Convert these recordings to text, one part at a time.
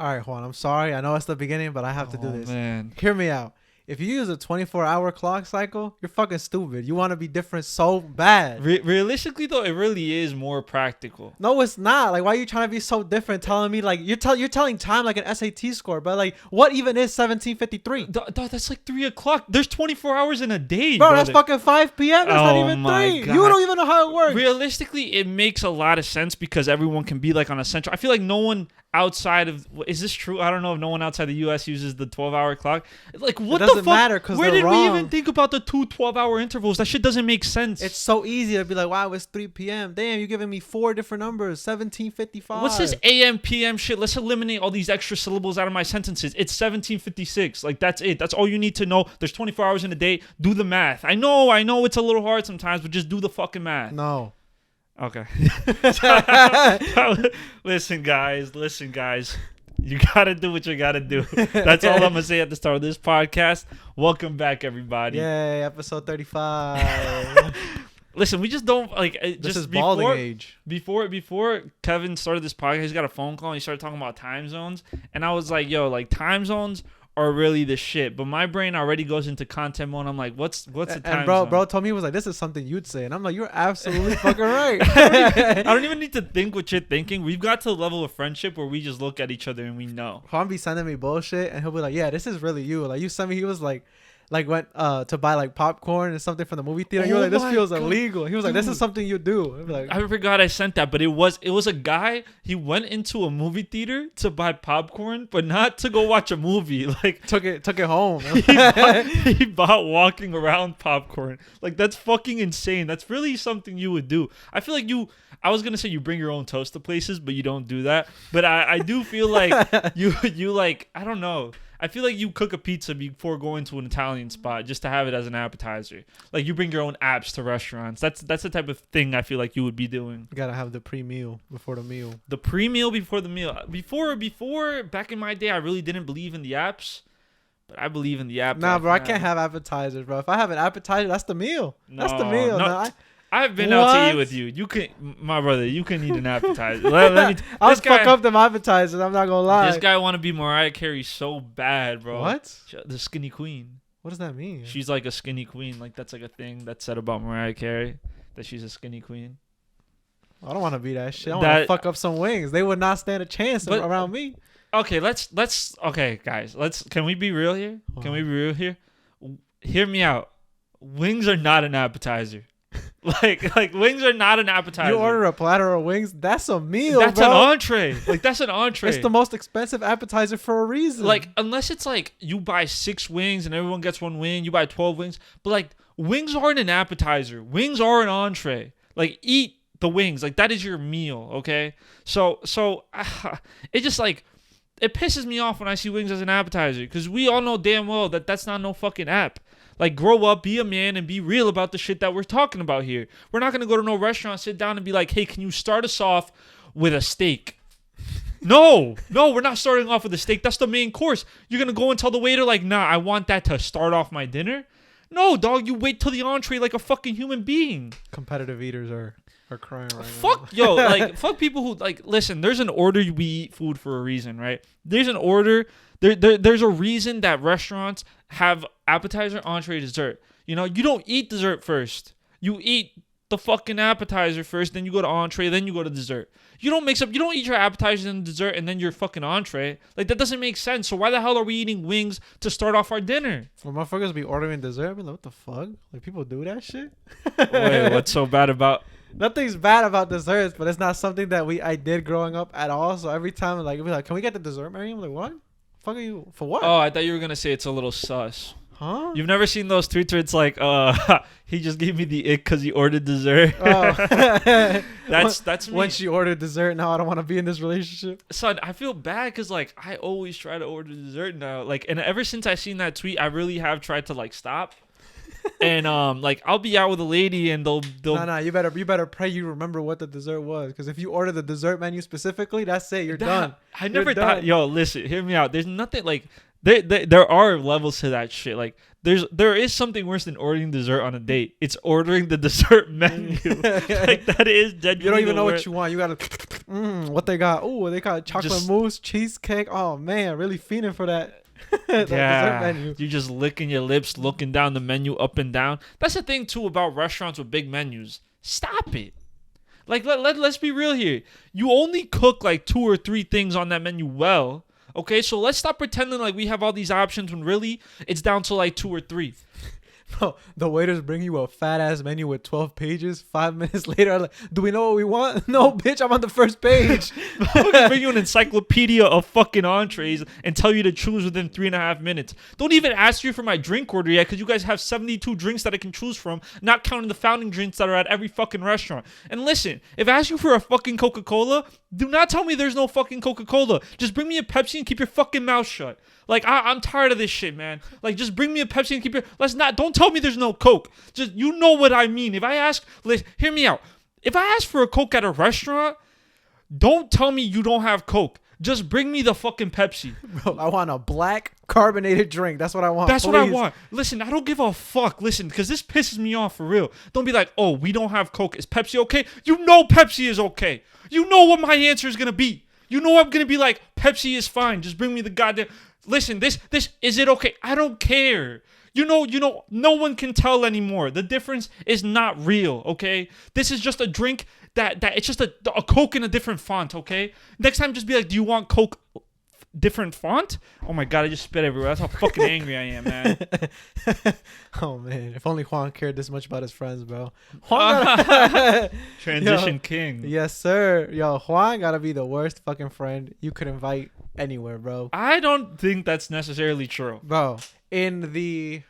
All right, Juan, I'm sorry. I know it's the beginning, but I have to do this. Man. Hear me out. If you use a 24-hour clock cycle, you're fucking stupid. You want to be different so bad. Realistically, though, it really is more practical. No, it's not. Like, why are you trying to be so different? Telling me like you're telling time like an SAT score, but like, what even is 1753? That's like 3 o'clock. There's 24 hours in a day, Bro, that's fucking 5 p.m. That's not even 3. God. You don't even know how it works. Realistically, it makes a lot of sense because everyone can be like on a central. I feel like no one outside of, is this true? I don't know if no one outside the U.S. uses the 12-hour clock. Like, what the fuck? It doesn't matter because where did wrong. we even think about the 2 12-hour intervals? That shit doesn't make sense. It's so easy to be like, wow, it's 3 p.m. Damn, you're giving me 4 different numbers. 1755. What's this AM, PM shit? Let's eliminate all these extra syllables out of my sentences. It's 1756. Like, that's it. That's all you need to know. There's 24 hours in a day. Do the math. I know it's a little hard sometimes, but just do the fucking math. No. Okay. Listen, guys. You gotta do what you gotta do. That's all I'm gonna say at the start of this podcast. Welcome back, everybody. Yay, episode 35. Listen, we just don't like. This is balding age. Before Kevin started this podcast, he's got a phone call and he started talking about time zones, and I was like, "Yo, like time zones are really the shit." But my brain already goes into content mode. I'm like, "What's a time and zone?" bro told me, he was like, "This is something you'd say," and I'm like, "You're absolutely fucking right." I don't even need to think what you're thinking. We've got to the level of friendship where we just look at each other and we know. Juan be sending me bullshit, and he'll be like, "Yeah, this is really you." Like you sent me, he was like went to buy like popcorn and something from the movie theater. You were like, "This feels illegal." He was like, "This is something you do." I'd be like, I forgot I sent that, but it was a guy. He went into a movie theater to buy popcorn, but not to go watch a movie. Like took it home. he bought walking around popcorn. Like that's fucking insane. That's really something you would do. I feel like I was gonna say you bring your own toast to places, but you don't do that. But I do feel like you like, I don't know. I feel like you cook a pizza before going to an Italian spot just to have it as an appetizer. Like you bring your own apps to restaurants. That's the type of thing I feel like you would be doing. You gotta have the pre-meal before the meal. The pre-meal before the meal. Before back in my day, I really didn't believe in the apps, but I believe in the app. Nah, bro, I can't have appetizers, bro. If I have an appetizer, that's the meal. That's the meal. No, I've been out to eat with you. You can, my brother. You can eat an appetizer. Let me. I'll fuck up them appetizers. I'm not gonna lie. This guy want to be Mariah Carey so bad, bro. What? The skinny queen. What does that mean? She's like a skinny queen. Like that's like a thing that's said about Mariah Carey, that she's a skinny queen. I don't want to be that shit. I want to fuck up some wings. They would not stand a chance around me. Okay, let's. Okay, guys. Can we be real here? Can we be real here? Hear me out. Wings are not an appetizer. like wings are not an appetizer. You order a platter of wings, that's a meal. That's bro. an entree. Like that's an entree. It's the most expensive appetizer for a reason. Like unless it's like you buy 6 wings and everyone gets 1 wing, you buy 12 wings. But like wings aren't an appetizer. Wings are an entree. Like eat the wings. Like that is your meal. Okay. So it just like it pisses me off when I see wings as an appetizer because we all know damn well that that's not no fucking app. Like, grow up, be a man, and be real about the shit that we're talking about here. We're not going to go to no restaurant, sit down, and be like, hey, can you start us off with a steak? No, we're not starting off with a steak. That's the main course. You're going to go and tell the waiter, like, nah, I want that to start off my dinner? No, dog, you wait till the entree like a fucking human being. Competitive eaters are crying right now. Fuck, yo, like, fuck people who, like, listen, there's an order we eat food for a reason, right? There's an order. There's a reason that restaurants have appetizer, entree, dessert. You know, you don't eat dessert first. You eat the fucking appetizer first, then you go to entree, then you go to dessert. You don't mix up. You don't eat your appetizer and dessert and then your fucking entree. Like, that doesn't make sense. So why the hell are we eating wings to start off our dinner? For motherfuckers be ordering dessert, I mean, like, what the fuck? Like, people do that shit? Wait, what's so bad about... Nothing's bad about desserts, but it's not something that I did growing up at all. So every time, like, it'd be like, can we get the dessert menu? I'm like, what? Fuck are you for what? Oh, I thought you were gonna say it's a little sus. Huh? You've never seen those tweets where it's like, he just gave me the ick because he ordered dessert. Oh. that's me. When she ordered dessert, now I don't want to be in this relationship. Son, I feel bad because like I always try to order dessert now. Like, and ever since I seen that tweet, I really have tried to like stop. And like I'll be out with a lady and they'll nah, you better pray you remember what the dessert was, because if you order the dessert menu specifically, that's it, you're done. I never thought, yo, listen, hear me out. There's nothing like There are levels to that shit. Like there is something worse than ordering dessert on a date. It's ordering the dessert menu. Like that is genuinely. You don't even know what you want. You gotta what they got. Oh, they got chocolate mousse, cheesecake. Oh man, really feeling for that. That dessert menu. You're just licking your lips, looking down the menu up and down. That's the thing too about restaurants with big menus. Stop it. Like let's be real here. You only cook like 2 or 3 things on that menu well. Okay, so let's stop pretending like we have all these options when really it's down to like 2 or 3. Bro, the waiters bring you a fat ass menu with 12 pages. 5 minutes later, I'm like, do we know what we want? No, bitch, I'm on the first page. They bring you an encyclopedia of fucking entrees and tell you to choose within 3.5 minutes. Don't even ask you for my drink order yet, because you guys have 72 drinks that I can choose from, not counting the fountain drinks that are at every fucking restaurant. And listen, if I ask you for a fucking Coca-Cola, do not tell me there's no fucking Coca-Cola. Just bring me a Pepsi and keep your fucking mouth shut. Like, I'm tired of this shit, man. Like, just bring me a Pepsi and keep your... Don't tell me there's no Coke. Just, you know what I mean. If I ask... Hear me out. If I ask for a Coke at a restaurant, don't tell me you don't have Coke. Just bring me the fucking Pepsi. Bro, I want a black carbonated drink. That's what I want. That's what I want. Listen, I don't give a fuck. Listen, because this pisses me off for real. Don't be like, oh, we don't have Coke. Is Pepsi okay? You know Pepsi is okay. You know what my answer is going to be. You know I'm going to be like, Pepsi is fine. Just bring me the goddamn... Listen, this is it okay? I don't care. You know, no one can tell anymore. The difference is not real, okay? This is just a drink that it's just a Coke in a different font, okay? Next time, just be like, do you want Coke different font? Oh my God, I just spit everywhere. That's how fucking angry I am, man. Oh man, if only Juan cared this much about his friends, bro. Transition king. Yes, sir. Yo, Juan gotta be the worst fucking friend you could invite anywhere, bro. I don't think that's necessarily true, bro. In the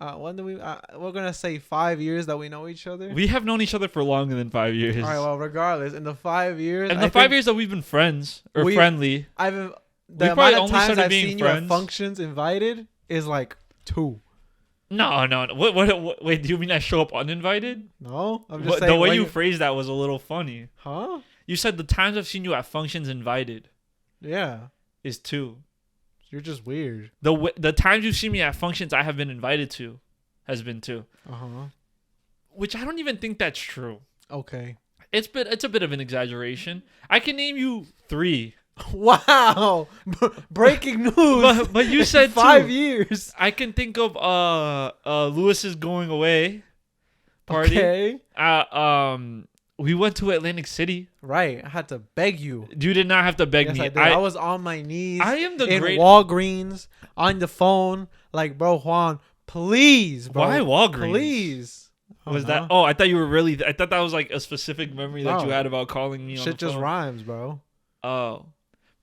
when do we're gonna say 5 years that we know each other. We have known each other for longer than 5 years. All right, well, regardless, in the 5 years, in the 5 years that we've been friends or friendly, the amount of times I've seen you at functions invited is like 2. No. What? Wait, do you mean I show up uninvited? No, I'm just saying. The way you phrased that was a little funny. Huh? You said the times I've seen you at functions invited. Yeah. Is 2. You're just weird. The times you've seen me at functions I have been invited to has been 2. Which I don't even think that's true. Okay. It's a bit of an exaggeration. I can name you 3. Wow. Breaking news. But you said 5 years. I can think of Lewis's going away party. Okay. We went to Atlantic City. Right. I had to beg you. You did not have to beg me. I did. I was on my knees. I am the in Walgreens on the phone. Like, bro, Juan, please, bro. Why Walgreens? Please. Was that? Oh, I thought you were really. I thought that was like a specific memory that you had about calling me. Shit just rhymes, bro. Oh,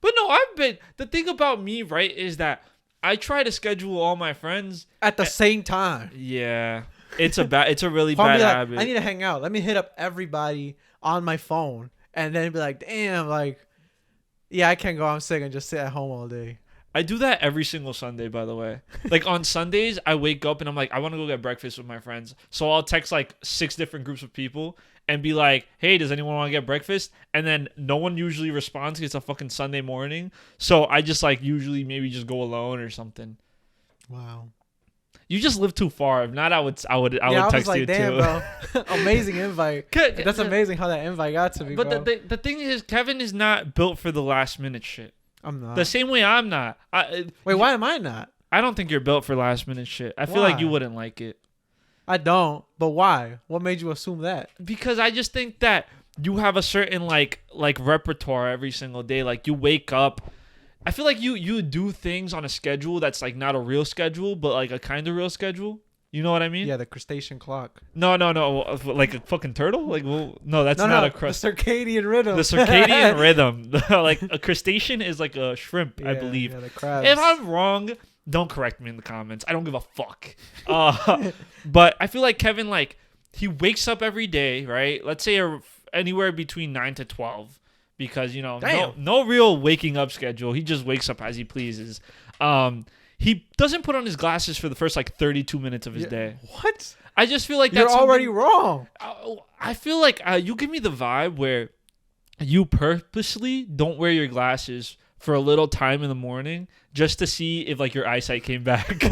but no, I've been. The thing about me, right, is that I try to schedule all my friends at the same time. Yeah, it's a really bad habit. I need to hang out. Let me hit up everybody on my phone, and then be like, damn, like, yeah, I can't go. I'm sick and just sit at home all day. I do that every single Sunday, by the way. Like on Sundays, I wake up and I'm like, I want to go get breakfast with my friends. So I'll text like 6 different groups of people and be like, hey, does anyone want to get breakfast? And then no one usually responds because it's a fucking Sunday morning. So I just like usually maybe just go alone or something. Wow. You just live too far. If not, I would text like, you damn, too. Bro. Amazing invite. That's amazing how that invite got to me, but bro. the thing is, Kevin is not built for the last minute shit. I'm not. The same way I'm not. Wait, why am I not? I don't think you're built for last minute shit. I feel like you wouldn't like it. I don't. But why? What made you assume that? Because I just think that you have a certain like repertoire every single day. Like you wake up. I feel like you do things on a schedule that's like not a real schedule, but like a kind of real schedule. You know what I mean? Yeah, the crustacean clock. No. Like a fucking turtle? Like, well, no, that's not a crust. The circadian rhythm. The circadian rhythm. Like a crustacean is like a shrimp, I believe. Yeah, the crabs. If I'm wrong, don't correct me in the comments. I don't give a fuck. But I feel like Kevin, like, he wakes up every day, right? Let's say anywhere between 9 to 12. Because, you know, no real waking up schedule. He just wakes up as he pleases. He doesn't put on his glasses for the first like 32 minutes of his day. What? I just feel like you're already wrong. I feel like you give me the vibe where you purposely don't wear your glasses for a little time in the morning just to see if like your eyesight came back.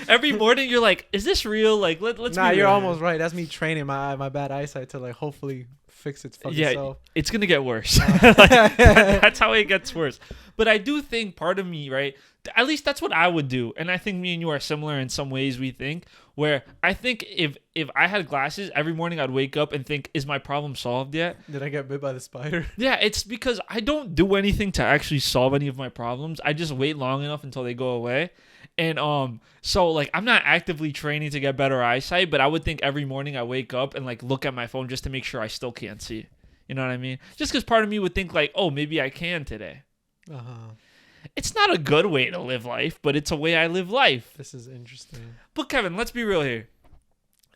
Every morning you're like, is this real? Like let's Nah, be you're real. almost right. That's me training my bad eyesight to like hopefully fix its fucking self. It's gonna get worse. That's how it gets worse. But I do think part of me, right? At least that's what I would do, and I think me and you are similar in some ways. We think where I think if I had glasses every morning, I'd wake up and think, is my problem solved yet? Did I get bit by the spider? Yeah, it's because I don't do anything to actually solve any of my problems. I just wait long enough until they go away. And so like I'm not actively training to get better eyesight, but I would think every morning I wake up and like look at my phone just to make sure I still can't see. You know what I mean? Just because part of me would think like, oh, maybe I can today. It's not a good way to live life, but it's a way I live life. This is interesting. But Kevin, let's be real here.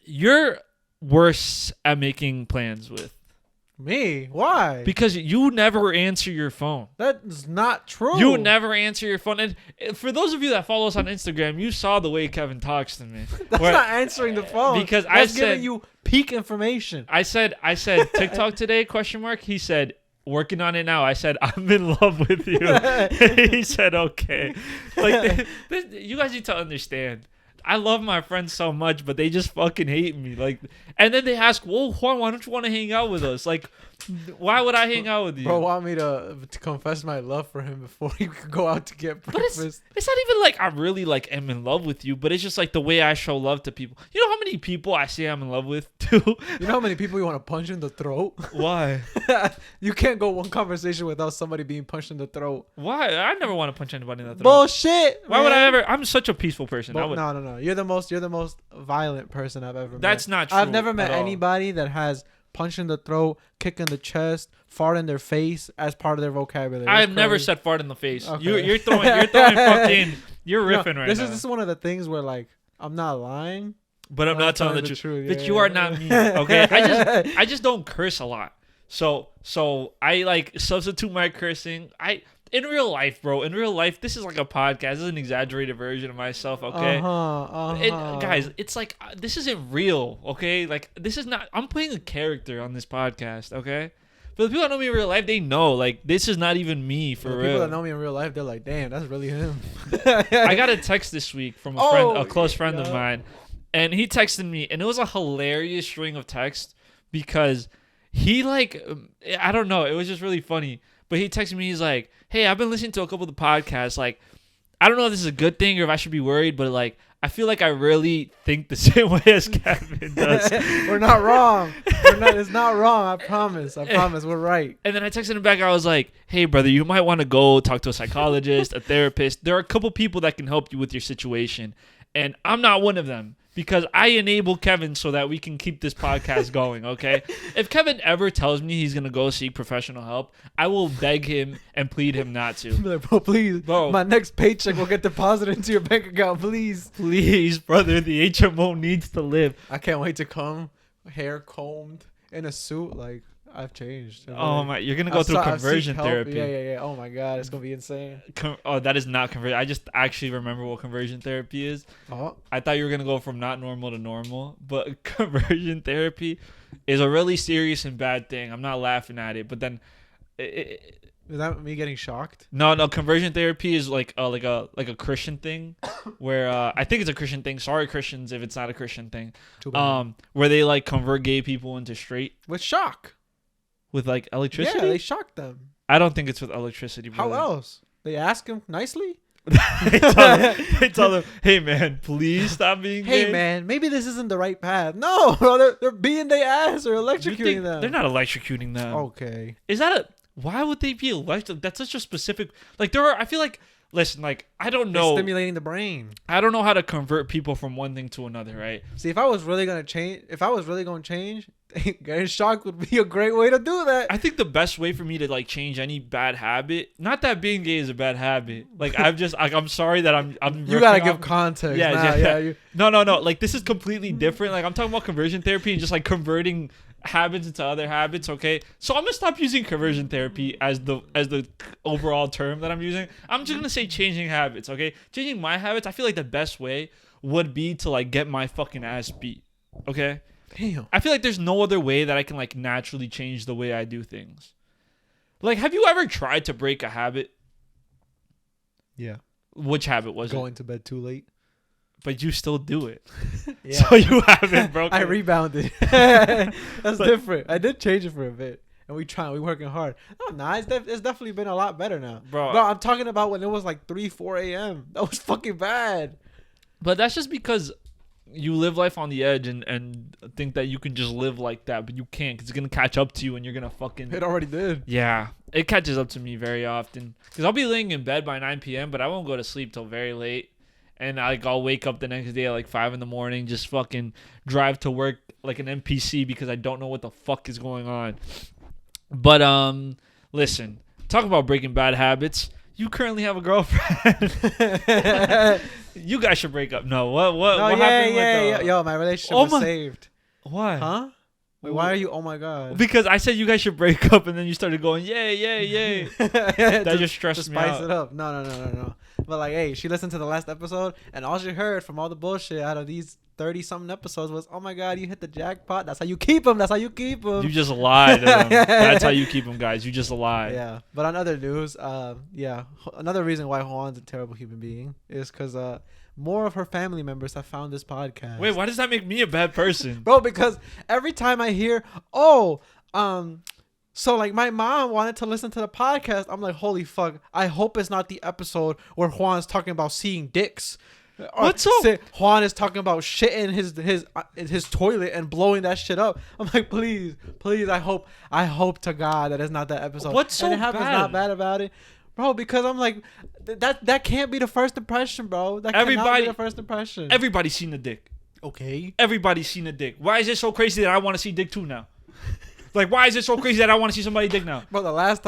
You're worse at making plans with. Me? Why? Because you never answer your phone. That is not true. You never answer your phone. And for those of you that follow us on Instagram, you saw the way Kevin talks to me. That's not answering the phone. Because That's I giving said you peak information. I said TikTok today, question mark. He said, working on it now. I said, I'm in love with you. He said, okay. Like, you guys need to understand. I love my friends so much, but they just fucking hate me. Like, and then they ask, "Well, Juan, why don't you want to hang out with us? Like, why would I hang out with you?" Bro, want me to confess my love for him before you could go out to get breakfast? But it's not even like I really like am in love with you, but it's just like the way I show love to people. You know how many people I say I'm in love with too? You know how many people you want to punch in the throat? Why? You can't go one conversation without somebody being punched in the throat. Why? I never want to punch anybody in the throat. Bullshit. Why would I ever? I'm such a peaceful person. No. You're the most violent person I've ever met. That's not true. I've never met anybody that has punch in the throat, kick in the chest, fart in their face as part of their vocabulary. I've never said fart in the face. Okay. You're throwing fucking you're riffing right this now. This is one of the things where like I'm not lying, but I'm not telling the truth. But you are not me. Yeah. Okay, I just don't curse a lot. So I like substitute my cursing. In real life, bro. In real life, this is like a podcast. This is an exaggerated version of myself, okay? Guys, it's like this isn't real, okay? Like this is not. I'm playing a character on this podcast, okay? But the people that know me in real life, they know like this is not even me for real. People that know me in real life, they're like, "Damn, that's really him." I got a text this week from a close friend of mine, and he texted me, and it was a hilarious string of texts because he like I don't know, it was just really funny. But he texted me, he's like, "Hey, I've been listening to a couple of the podcasts. Like, I don't know if this is a good thing or if I should be worried, but like, I feel like I really think the same way as Kevin does." We're not wrong. It's not wrong. I promise. We're right. And then I texted him back. I was like, "Hey, brother, you might want to go talk to a psychologist, a therapist. There are a couple people that can help you with your situation. And I'm not one of them. Because I enable Kevin so that we can keep this podcast going, okay? If Kevin ever tells me he's going to go seek professional help, I will beg him and plead him not to. Be like, bro, please. Bro, my next paycheck will get deposited into your bank account, please. Please, brother, the HMO needs to live. I can't wait to come, hair combed, in a suit, like... I've changed. Oh my! You're gonna go through conversion therapy. Yeah. Oh my god, it's gonna be insane. That is not conversion. I just actually remember what conversion therapy is. I thought you were gonna go from not normal to normal, but conversion therapy is a really serious and bad thing. I'm not laughing at it, but then. Is that me getting shocked? No. Conversion therapy is like a Christian thing, where I think it's a Christian thing. Sorry, Christians, if it's not a Christian thing. Where they like convert gay people into straight with shock. With like electricity? Yeah, they shock them. I don't think it's with electricity. How else? They ask him nicely? they tell them, "Hey man, please stop being gay. Hey man, maybe this isn't the right path." No, bro, they're beating their ass or electrocuting them. They're not electrocuting them. Okay. Is that why would they be electrocuted? That's such a specific... Like I feel like... Listen, like, I don't know. It's stimulating the brain. I don't know how to convert people from one thing to another, right? See, if I was really going to change, getting shocked would be a great way to do that. I think the best way for me to, like, change any bad habit, not that being gay is a bad habit. Like, I'm sorry that I'm you got to give context. Yeah. No. Like, this is completely different. Like, I'm talking about conversion therapy and just, like, converting habits into other habits, okay? So I'm gonna stop using conversion therapy as the overall term that I'm using. I'm just gonna say changing habits, okay? Changing my habits, I feel like the best way would be to like get my fucking ass beat, okay? Damn. I feel like there's no other way that I can like naturally change the way I do things. Like, have you ever tried to break a habit? Yeah. Which habit was it? Going to bed too late. But you still do it. Yeah. So you haven't broken. I rebounded. That's different. I did change it for a bit. And we working hard. Oh, nah, it's definitely been a lot better now. Bro, I'm talking about when it was like 3, 4 a.m. That was fucking bad. But that's just because you live life on the edge and think that you can just live like that, but you can't, because it's going to catch up to you and you're going to fucking... It already did. Yeah, it catches up to me very often. Because I'll be laying in bed by 9 p.m., but I won't go to sleep till very late. And I'll wake up the next day at like 5 in the morning, just fucking drive to work like an NPC because I don't know what the fuck is going on. But, listen, talk about breaking bad habits. You currently have a girlfriend. You guys should break up. No, what happened with Yo, my relationship was saved. What? Huh? Wait, why are you? Oh my god. Because I said you guys should break up, and then you started going, yay. That just stressed me out. Spice it up. No. But like, hey, she listened to the last episode, and all she heard from all the bullshit out of these 30-something episodes was, oh my god, you hit the jackpot. That's how you keep them. You just lied to them. That's how you keep them, guys. You just lied. Yeah. But on other news, another reason why Juan's a terrible human being is because more of her family members have found this podcast. Wait, why does that make me a bad person? Bro, because every time I hear, so like my mom wanted to listen to the podcast, I'm like, holy fuck, I hope it's not the episode where Juan's talking about seeing dicks. What's up? Juan is talking about shit in his toilet and blowing that shit up. I'm like, please, I hope to God that it's not that episode. What's so and bad? Not bad about it, bro. Because I'm like, that can't be the first impression, bro. That cannot be the first impression. Everybody's seen a dick. Okay. Everybody's seen a dick. Why is it so crazy that I want to see dick too now? Like, why is it so crazy that I want to see somebody dick now? Bro, the last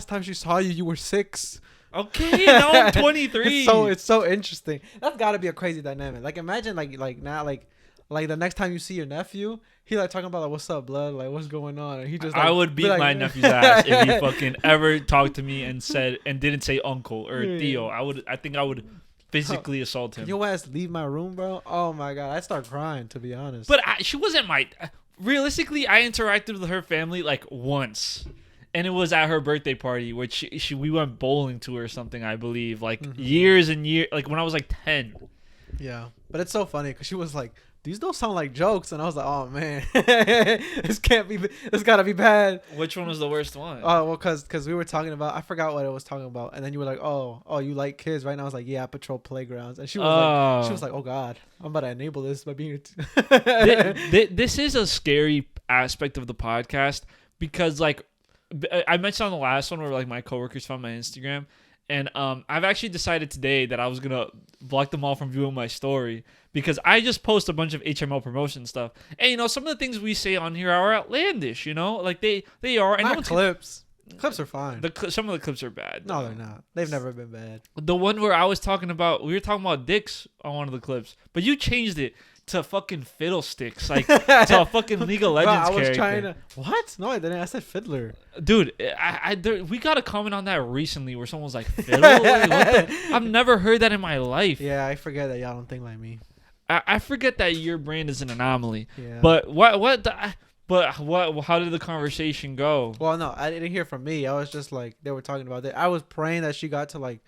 time she saw you were 6. Okay, now I'm 23. It's so interesting. That's got to be a crazy dynamic. Like, imagine like now like the next time you see your nephew, he like talking about like, what's up, blood? Like, what's going on? And he just like, I would beat my nephew's ass if he fucking ever talked to me and didn't say uncle or Theo. I think I would physically assault him. Can your ass leave my room, bro? Oh my god, I start crying, to be honest. But she wasn't realistically, I interacted with her family like once. And it was at her birthday party, which we went bowling to or something, I believe, like years and years, like when I was like 10. Yeah, but it's so funny because she was like, "These don't sound like jokes," and I was like, "Oh man, this gotta be bad." Which one was the worst one? Oh well, cause we were talking about, I forgot what I was talking about, and then you were like, "Oh, you like kids, right?" And I was like, "Yeah, I patrol playgrounds," and she was like, "Oh God, I'm about to enable this by being." This is a scary aspect of the podcast because like. I mentioned on the last one where like my coworkers found my Instagram, and I've actually decided today that I was gonna block them all from viewing my story because I just post a bunch of HMO promotion stuff, and some of the things we say on here are outlandish, like they are. And not clips. Clips are fine. Some of the clips are bad. No, they're not. They've never been bad. The one where we were talking about dicks on one of the clips, but you changed it to fucking fiddlesticks, like to a fucking League of Legends character. I was trying to. What? No, I didn't. I said fiddler. Dude, we got a comment on that recently where someone was like, fiddle? I've never heard that in my life. Yeah, I forget that y'all don't think like me. I forget that your brand is an anomaly. Yeah. But how did the conversation go? Well, no, I didn't hear from me. I was just like, they were talking about it. I was praying that she got to like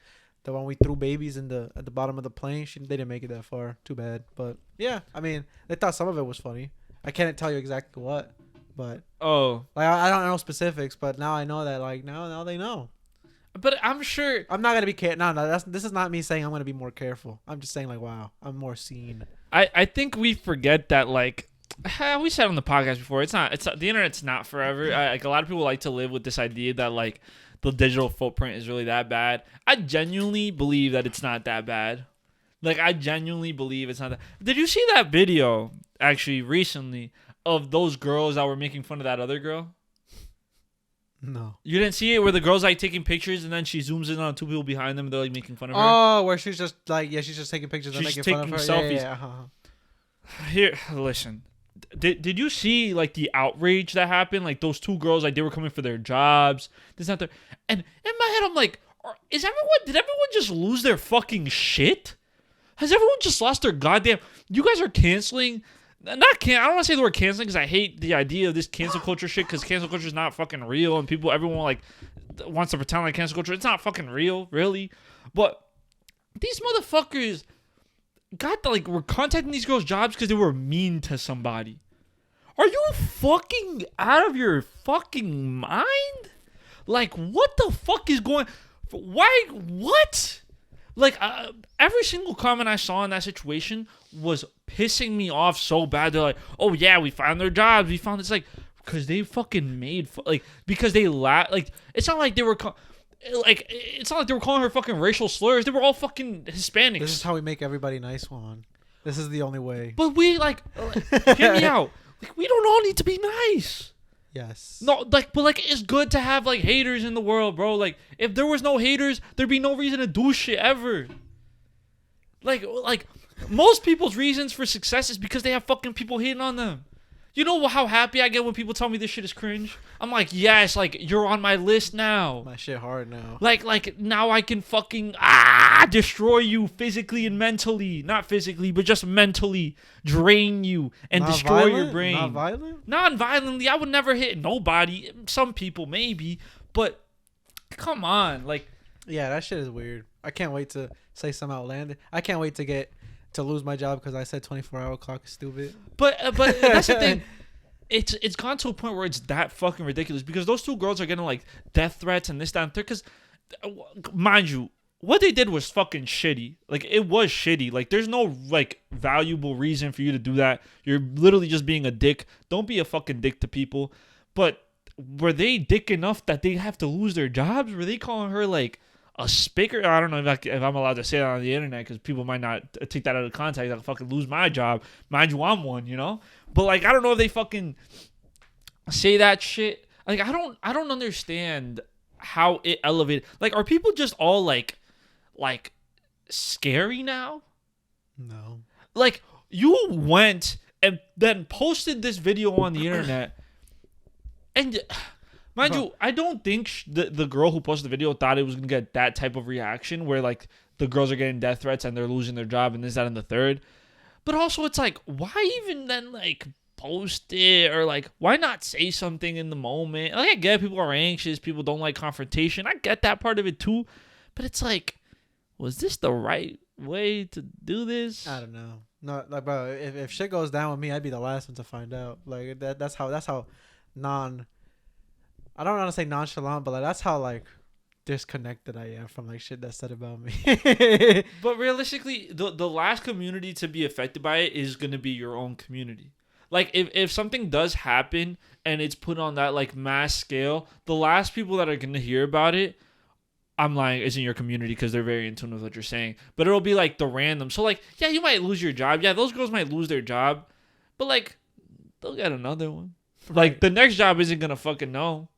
the one we threw babies at the bottom of the plane. They didn't make it that far. Too bad. But yeah, I mean, they thought some of it was funny. I can't tell you exactly what, but like I don't know specifics. But now I know that like now they know. But I'm sure I'm not gonna be careful. No, this is not me saying I'm gonna be more careful. I'm just saying like, wow, I'm more seen. I think we forget that like. We said on the podcast before, it's the internet's not forever. Like a lot of people like to live with this idea that like the digital footprint is really that bad. I genuinely believe that it's not that bad. Like I genuinely believe it's not that. Did you see that video actually recently of those girls that were making fun of that other girl? No. You didn't see it where the girl's like taking pictures and then she zooms in on two people behind them and they're like making fun of her? Oh, where she's just like, she's just taking pictures and making fun of her. Selfies. Yeah. Here, listen. Did you see like the outrage that happened? Like those two girls, like they were coming for their jobs. This, not there. And in my head, I'm like, did everyone just lose their fucking shit? Has everyone just lost their goddamn? You guys are canceling. I don't want to say the word canceling because I hate the idea of this cancel culture shit because cancel culture is not fucking real and everyone like wants to pretend like cancel culture. It's not fucking real, really. But these motherfuckers were contacting these girls' jobs because they were mean to somebody. Are you fucking out of your fucking mind? Like, what the fuck is going? Why? What? Like, every single comment I saw in that situation was pissing me off so bad. They're like, "Oh yeah, we found their jobs. We found this." Like, because they fucking made because they like. It's not like they were. It's not like they were calling her fucking racial slurs. They were all fucking Hispanics. This is how we make everybody nice, Juan. This is the only way. But we hear me out. Like, we don't all need to be nice. Yes. No, but it's good to have haters in the world, bro. Like, if there was no haters, there'd be no reason to do shit ever. Like most people's reasons for success is because they have fucking people hating on them. You know how happy I get when people tell me this shit is cringe? I'm like, yes, you're on my list now. My shit hard now. Like now I can fucking destroy you physically and mentally. Not physically, but just mentally drain you and destroy your brain. Not violent? Non-violently, I would never hit nobody. Some people maybe, but come on, Yeah, that shit is weird. I can't wait to say some outlandish. I can't wait to lose my job because I said 24-hour clock is stupid. But that's the thing. It's gone to a point where it's that fucking ridiculous because those two girls are getting death threats and this, that, and third. Because, mind you, what they did was fucking shitty. It was shitty. There's no valuable reason for you to do that. You're literally just being a dick. Don't be a fucking dick to people. But were they dick enough that they have to lose their jobs? Were they calling her a spicker? I don't know if I'm allowed to say that on the internet because people might not take that out of context. I'll fucking lose my job. Mind you, I'm one, you know? But I don't know if they fucking say that shit. I don't understand how it elevated. Are people just all scary now? No. You went and then posted this video on the internet and mind you, I don't think the girl who posted the video thought it was going to get that type of reaction where, the girls are getting death threats and they're losing their job and this, that, and the third. But also, it's why even then, post it? Or, why not say something in the moment? I get people are anxious. People don't like confrontation. I get that part of it, too. But it's was this the right way to do this? I don't know. No, bro, if shit goes down with me, I'd be the last one to find out. That's how I don't want to say nonchalant, but that's how disconnected I am from shit that's said about me. But realistically, the last community to be affected by it is gonna be your own community. If something does happen and it's put on that mass scale, the last people that are gonna hear about it, I'm lying, is in your community because they're very in tune with what you're saying. But it'll be the random. So yeah, you might lose your job. Yeah, those girls might lose their job, but they'll get another one. Right. The next job isn't gonna fucking know.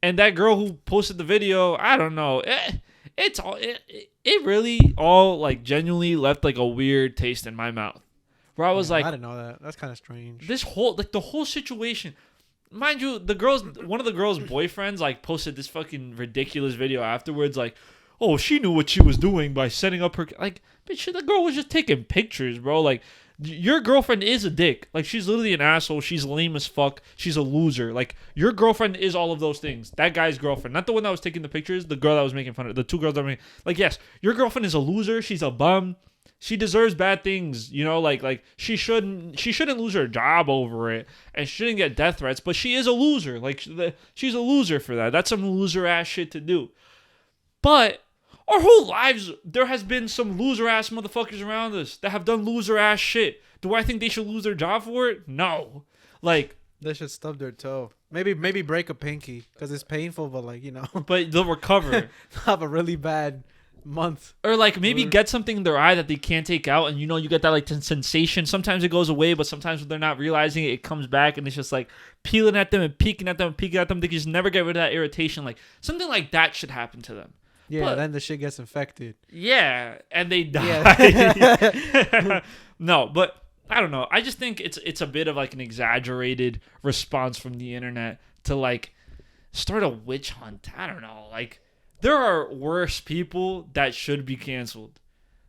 And that girl who posted the video, I don't know. It really all one left a weird taste in my mouth. Where I was I didn't know that. That's kind of strange. This whole the whole situation, mind you, one of the girls' boyfriends posted this fucking ridiculous video afterwards. Oh, she knew what she was doing by setting up her bitch. The girl was just taking pictures, bro. Your girlfriend is a dick. She's literally an asshole. She's lame as fuck. She's a loser. Your girlfriend is all of those things. That guy's girlfriend. Not the one that was taking the pictures. The girl that was making fun of. The two girls that were making... yes, your girlfriend is a loser. She's a bum. She deserves bad things. You know, she shouldn't lose her job over it. And she shouldn't get death threats. But she is a loser. She's a loser for that. That's some loser ass shit to do. But... our whole lives, there has been some loser-ass motherfuckers around us that have done loser-ass shit. Do I think they should lose their job for it? No. They should stub their toe. Maybe break a pinky because it's painful, but But they'll recover. Have a really bad month. Or maybe get something in their eye that they can't take out, and you get that sensation. Sometimes it goes away, but sometimes when they're not realizing it, it comes back, and it's just peeling at them and peeking at them and peeking at them. They can just never get rid of that irritation. Something like that should happen to them. Yeah, but then the shit gets infected. Yeah, and they die. Yeah. No, but I don't know. I just think it's a bit of an exaggerated response from the internet to start a witch hunt. I don't know. There are worse people that should be canceled.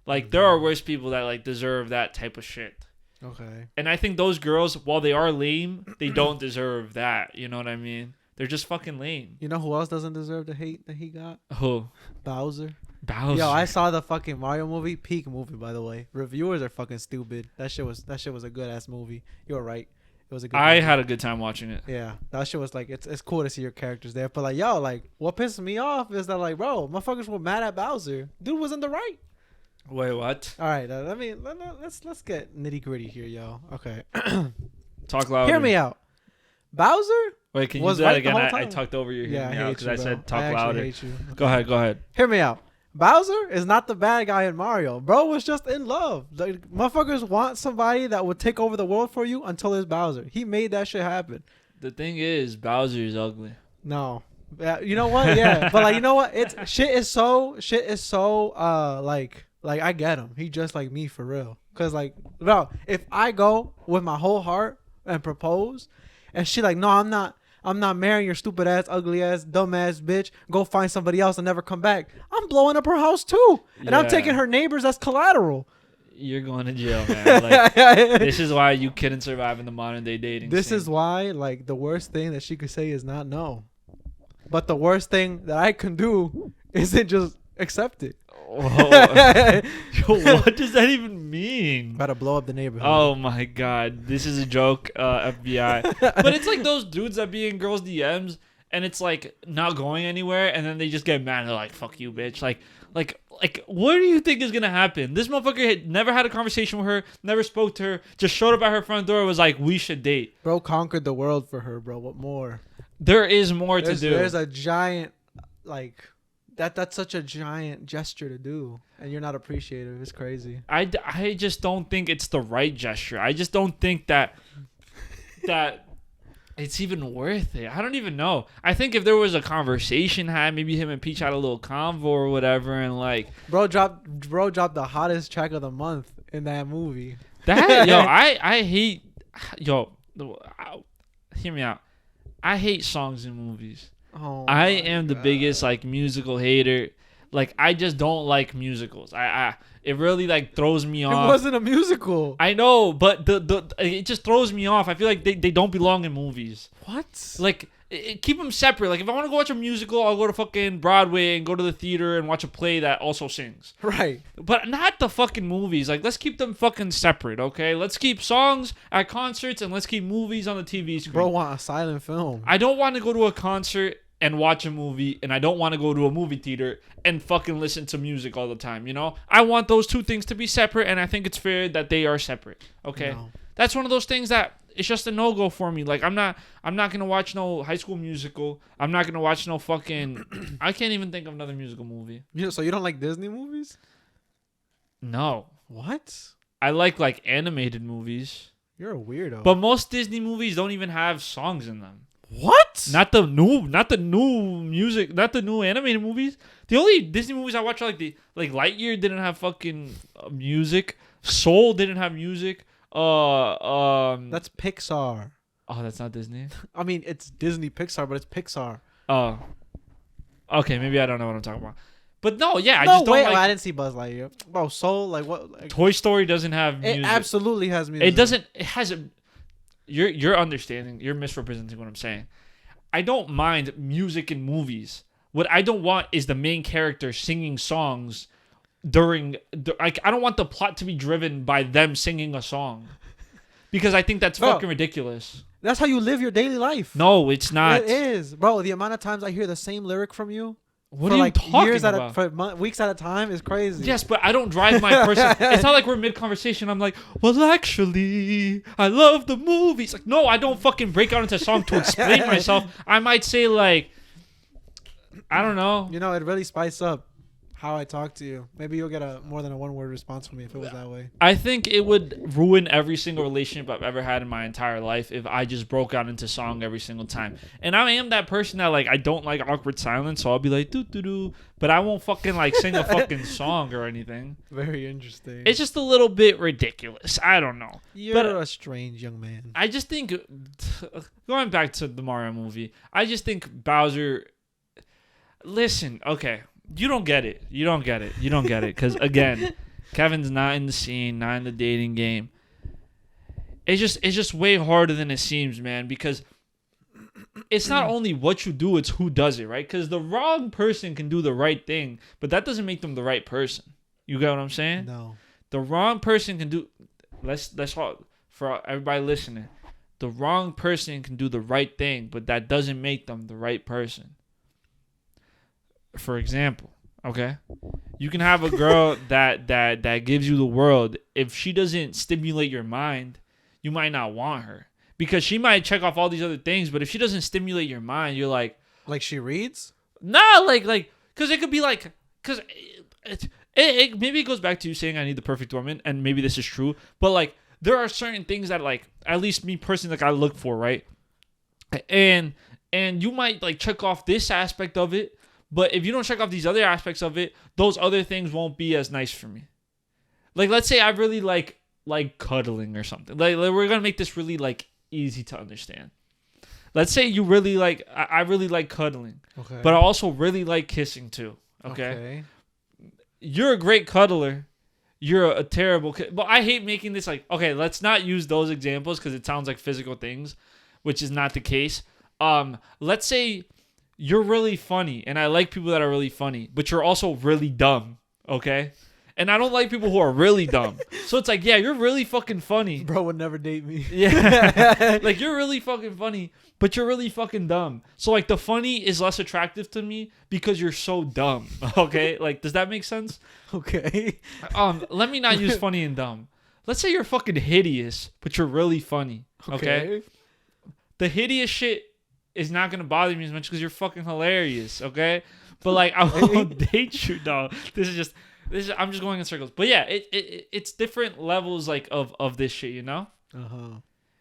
There are worse people that deserve that type of shit. Okay. And I think those girls, while they are lame, they don't deserve that. You know what I mean? They're just fucking lame. You know who else doesn't deserve the hate that he got? Who? Bowser. Bowser. Yo, I saw the fucking Mario movie. Peak movie, by the way. Reviewers are fucking stupid. That shit was a good ass movie. You're right. It was a good. I movie. had a good time watching it. Yeah, that shit was like it's cool to see your characters there. But like, yo, like what pisses me off is that like, bro, motherfuckers were mad at Bowser. Dude was in the right. Wait, what? All right, let's get nitty gritty here, yo. Okay, Talk louder. hear me out. Bowser Wait, can you was do that right the again? whole I time. talked over your Yeah, I hate because you, I bro. said I talk actually louder. hate you. Go ahead. Go ahead. Hear me out. Bowser is not the bad guy in Mario. Bro was just in love. The motherfuckers want somebody that would take over the world for you until it's Bowser. He made that shit happen. The thing is, Bowser is ugly. No. Yeah, you know what? Yeah. But like you know what? It's shit is so like I get him. He just like me for real. Cause like bro, if I go with my whole heart and propose and she like, no, I'm not marrying your stupid ass, ugly ass, dumb ass bitch. Go find somebody else and never come back. I'm blowing up her house too. And I'm Yeah. taking her neighbors as collateral. You're going to jail, man. Like, this is why you couldn't survive in the modern day dating This scene. is why, like, the worst thing that she could say is not no. But the worst thing that I can do isn't just accept it. Whoa. Yo, what does that even mean? Gotta blow up the neighborhood. Oh my god, this is a joke, FBI. But it's like those dudes that be in girls' DMs and it's like not going anywhere, and then they just get mad. They're like, "Fuck you, bitch!" Like, what do you think is gonna happen? This motherfucker had never had a conversation with her, never spoke to her, just showed up at her front door, and was like, "We should date." Bro conquered the world for her, bro. What more? There is more to do. There's a giant, like, that's such a giant gesture to do, and you're not appreciative. It's crazy. I just don't think it's the right gesture. I just don't think that it's even worth it. I don't even know. I think if there was a conversation had, maybe him and Peach had a little convo or whatever, and like Bro dropped the hottest track of the month in that movie. that. Yo, I hate. Yo, hear me out. I hate songs in movies. Oh, I my am the God. biggest like musical hater. Like I just don't like musicals. It really like throws me It off. wasn't a musical. I know, but the it just throws me off. I feel like they don't belong in movies. What? Like keep them separate. Like if I want to go watch a musical, I'll go to fucking Broadway and go to the theater and watch a play that also sings. Right. But not the fucking movies. Like let's keep them fucking separate, okay? Let's keep songs at concerts and let's keep movies on the TV screen. Bro want a silent film. I don't want to go to a concert and watch a movie, and I don't want to go to a movie theater and fucking listen to music all the time, you know? I want those two things to be separate, and I think it's fair that they are separate, okay? No. That's one of those things that it's just a no-go for me. Like, I'm not going to watch no High School Musical. I'm not going to watch no fucking... I can't even think of another musical movie. So you don't like Disney movies? No. What? I like animated movies. You're a weirdo. But most Disney movies don't even have songs in them. what? Not the new music, not the new animated movies. The only Disney movies I watch are like Lightyear didn't have fucking music. Soul didn't have music. That's Pixar. Oh, that's not Disney. I mean, it's Disney Pixar, but it's Pixar. Oh, okay, maybe I don't know what I'm talking about. But no, yeah, I No, just don't wait, like. I didn't see Buzz Lightyear. Bro, Soul, like what? Like, Toy Story doesn't have music. it absolutely has music. It doesn't. It has a. You're understanding. You're misrepresenting what I'm saying. I don't mind music in movies. What I don't want is the main character singing songs during. Like I don't want the plot to be driven by them singing a song, because I think that's Bro. fucking ridiculous. That's how you live your daily life. No, it's not. It is, bro. The amount of times I hear the same lyric from you What for are you like talking years about? for weeks at a time is crazy. Yes, but I don't drive my person. It's not like we're mid conversation. I'm like, well, actually, I love the movies. Like, no, I don't fucking break out into a song to explain myself. I might say like, I don't know. You know, it really spice up how I talk to you. Maybe you'll get a more than a one-word response from me if it was that way. I think it would ruin every single relationship I've ever had in my entire life if I just broke out into song every single time. And I am that person that like I don't like awkward silence, so I'll be like doo doo doo, but I won't fucking like sing a fucking song or anything. Very interesting. It's just a little bit ridiculous. I don't know. You're a strange young man. I just think going back to the Mario movie, I just think Bowser. Listen, okay. You don't get it. You don't get it. You don't get it. Because, again, Kevin's not in the scene, not in the dating game. It's just way harder than it seems, man. Because it's not only what you do, it's who does it, right? Because the wrong person can do the right thing, but that doesn't make them the right person. You get what I'm saying? No. The wrong person can do. Let's for everybody listening. The wrong person can do the right thing, but that doesn't make them the right person. For example, okay, you can have a girl that gives you the world. If she doesn't stimulate your mind, you might not want her because she might check off all these other things. But if she doesn't stimulate your mind, you're like she reads. nah, because it could be like because it maybe it goes back to you saying I need the perfect woman, and maybe this is true, but like there are certain things that like at least me personally like I look for, right? And you might like check off this aspect of it, but if you don't check off these other aspects of it, those other things won't be as nice for me. Like let's say I really like cuddling or something. Like we're gonna make this really like easy to understand. Let's say you really like I really like cuddling, Okay. but I also really like kissing too. Okay. You're a great cuddler. You're a terrible kid. But I hate making this like, okay, let's not use those examples because it sounds like physical things, which is not the case. Let's say you're really funny, and I like people that are really funny, but you're also really dumb, okay? And I don't like people who are really dumb. So it's like, yeah, you're really fucking funny. Bro would never date me. Yeah. Like, you're really fucking funny, but you're really fucking dumb. So, like, the funny is less attractive to me because you're so dumb, okay? Like, does that make sense? Okay. Let me not use funny and dumb. Let's say you're fucking hideous, but you're really funny, okay? The hideous shit is not going to bother me as much because you're fucking hilarious, okay? But, like, I won't date you, dog. I'm just going in circles. But yeah, it's different levels like of this shit, you know?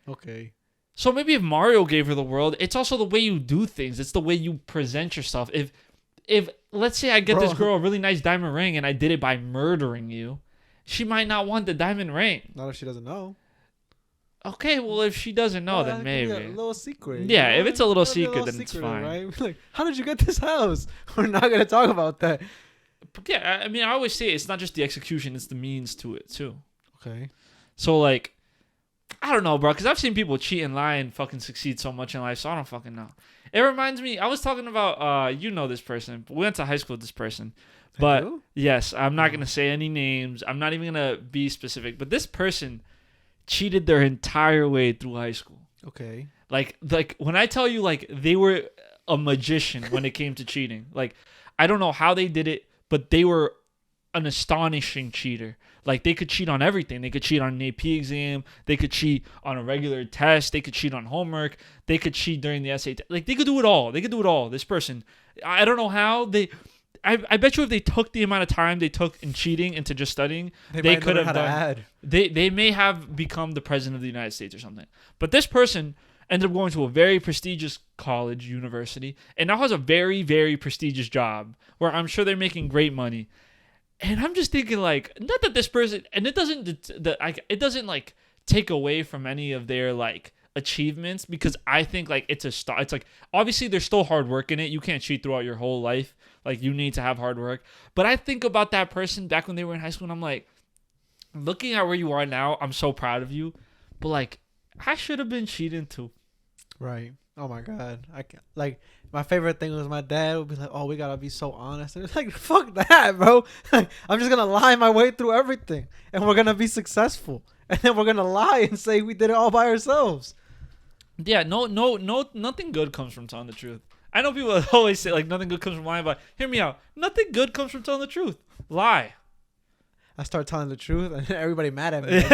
Okay. So maybe if Mario gave her the world, it's also the way you do things. It's the way you present yourself. If let's say I get this girl a really nice diamond ring and I did it by murdering you, she might not want the diamond ring. Not if she doesn't know. Okay, well if she doesn't know, then maybe. A little secret. Yeah, if it's a little That'd be secret, then it's fine. Right? Like, how did you get this house? We're not gonna talk about that. But yeah, I mean, I always say it's not just the execution; it's the means to it too. Okay. So like, I don't know, bro, because I've seen people cheat and lie and fucking succeed so much in life, so I don't fucking know. It reminds me, I was talking about, you know this person. We went to high school with this person. But, yes, I'm not going to say any names. I'm not even going to be specific. But this person cheated their entire way through high school. Okay. Like when I tell you, like, they were a magician when it came to cheating. Like, I don't know how they did it, but they were an astonishing cheater. Like, they could cheat on everything. They could cheat on an AP exam. They could cheat on a regular test. They could cheat on homework. They could cheat during the essay. Like, they could do it all. This person. I don't know how. I bet you if they took the amount of time they took in cheating into just studying, they could have done. They may have become the president of the United States or something. But this person ended up going to a very prestigious college, university, and now has a very, very prestigious job where I'm sure they're making great money. And I'm just thinking, like, not that this person, and it doesn't like take away from any of their like achievements, because I think like it's like obviously there's still hard work in it. You can't cheat throughout your whole life. Like, you need to have hard work. But I think about that person back when they were in high school, and I'm like, looking at where you are now, I'm so proud of you. But like, I should have been cheating too. Right. Oh my God. I can't, like, my favorite thing was my dad would be like, "Oh, we gotta be so honest." And it's like, fuck that, bro. I'm just gonna lie my way through everything, and we're gonna be successful, and then we're gonna lie and say we did it all by ourselves. Yeah, no, nothing good comes from telling the truth. I know people always say like nothing good comes from lying, but hear me out. Nothing good comes from telling the truth. Lie. I start telling the truth, and everybody mad at me.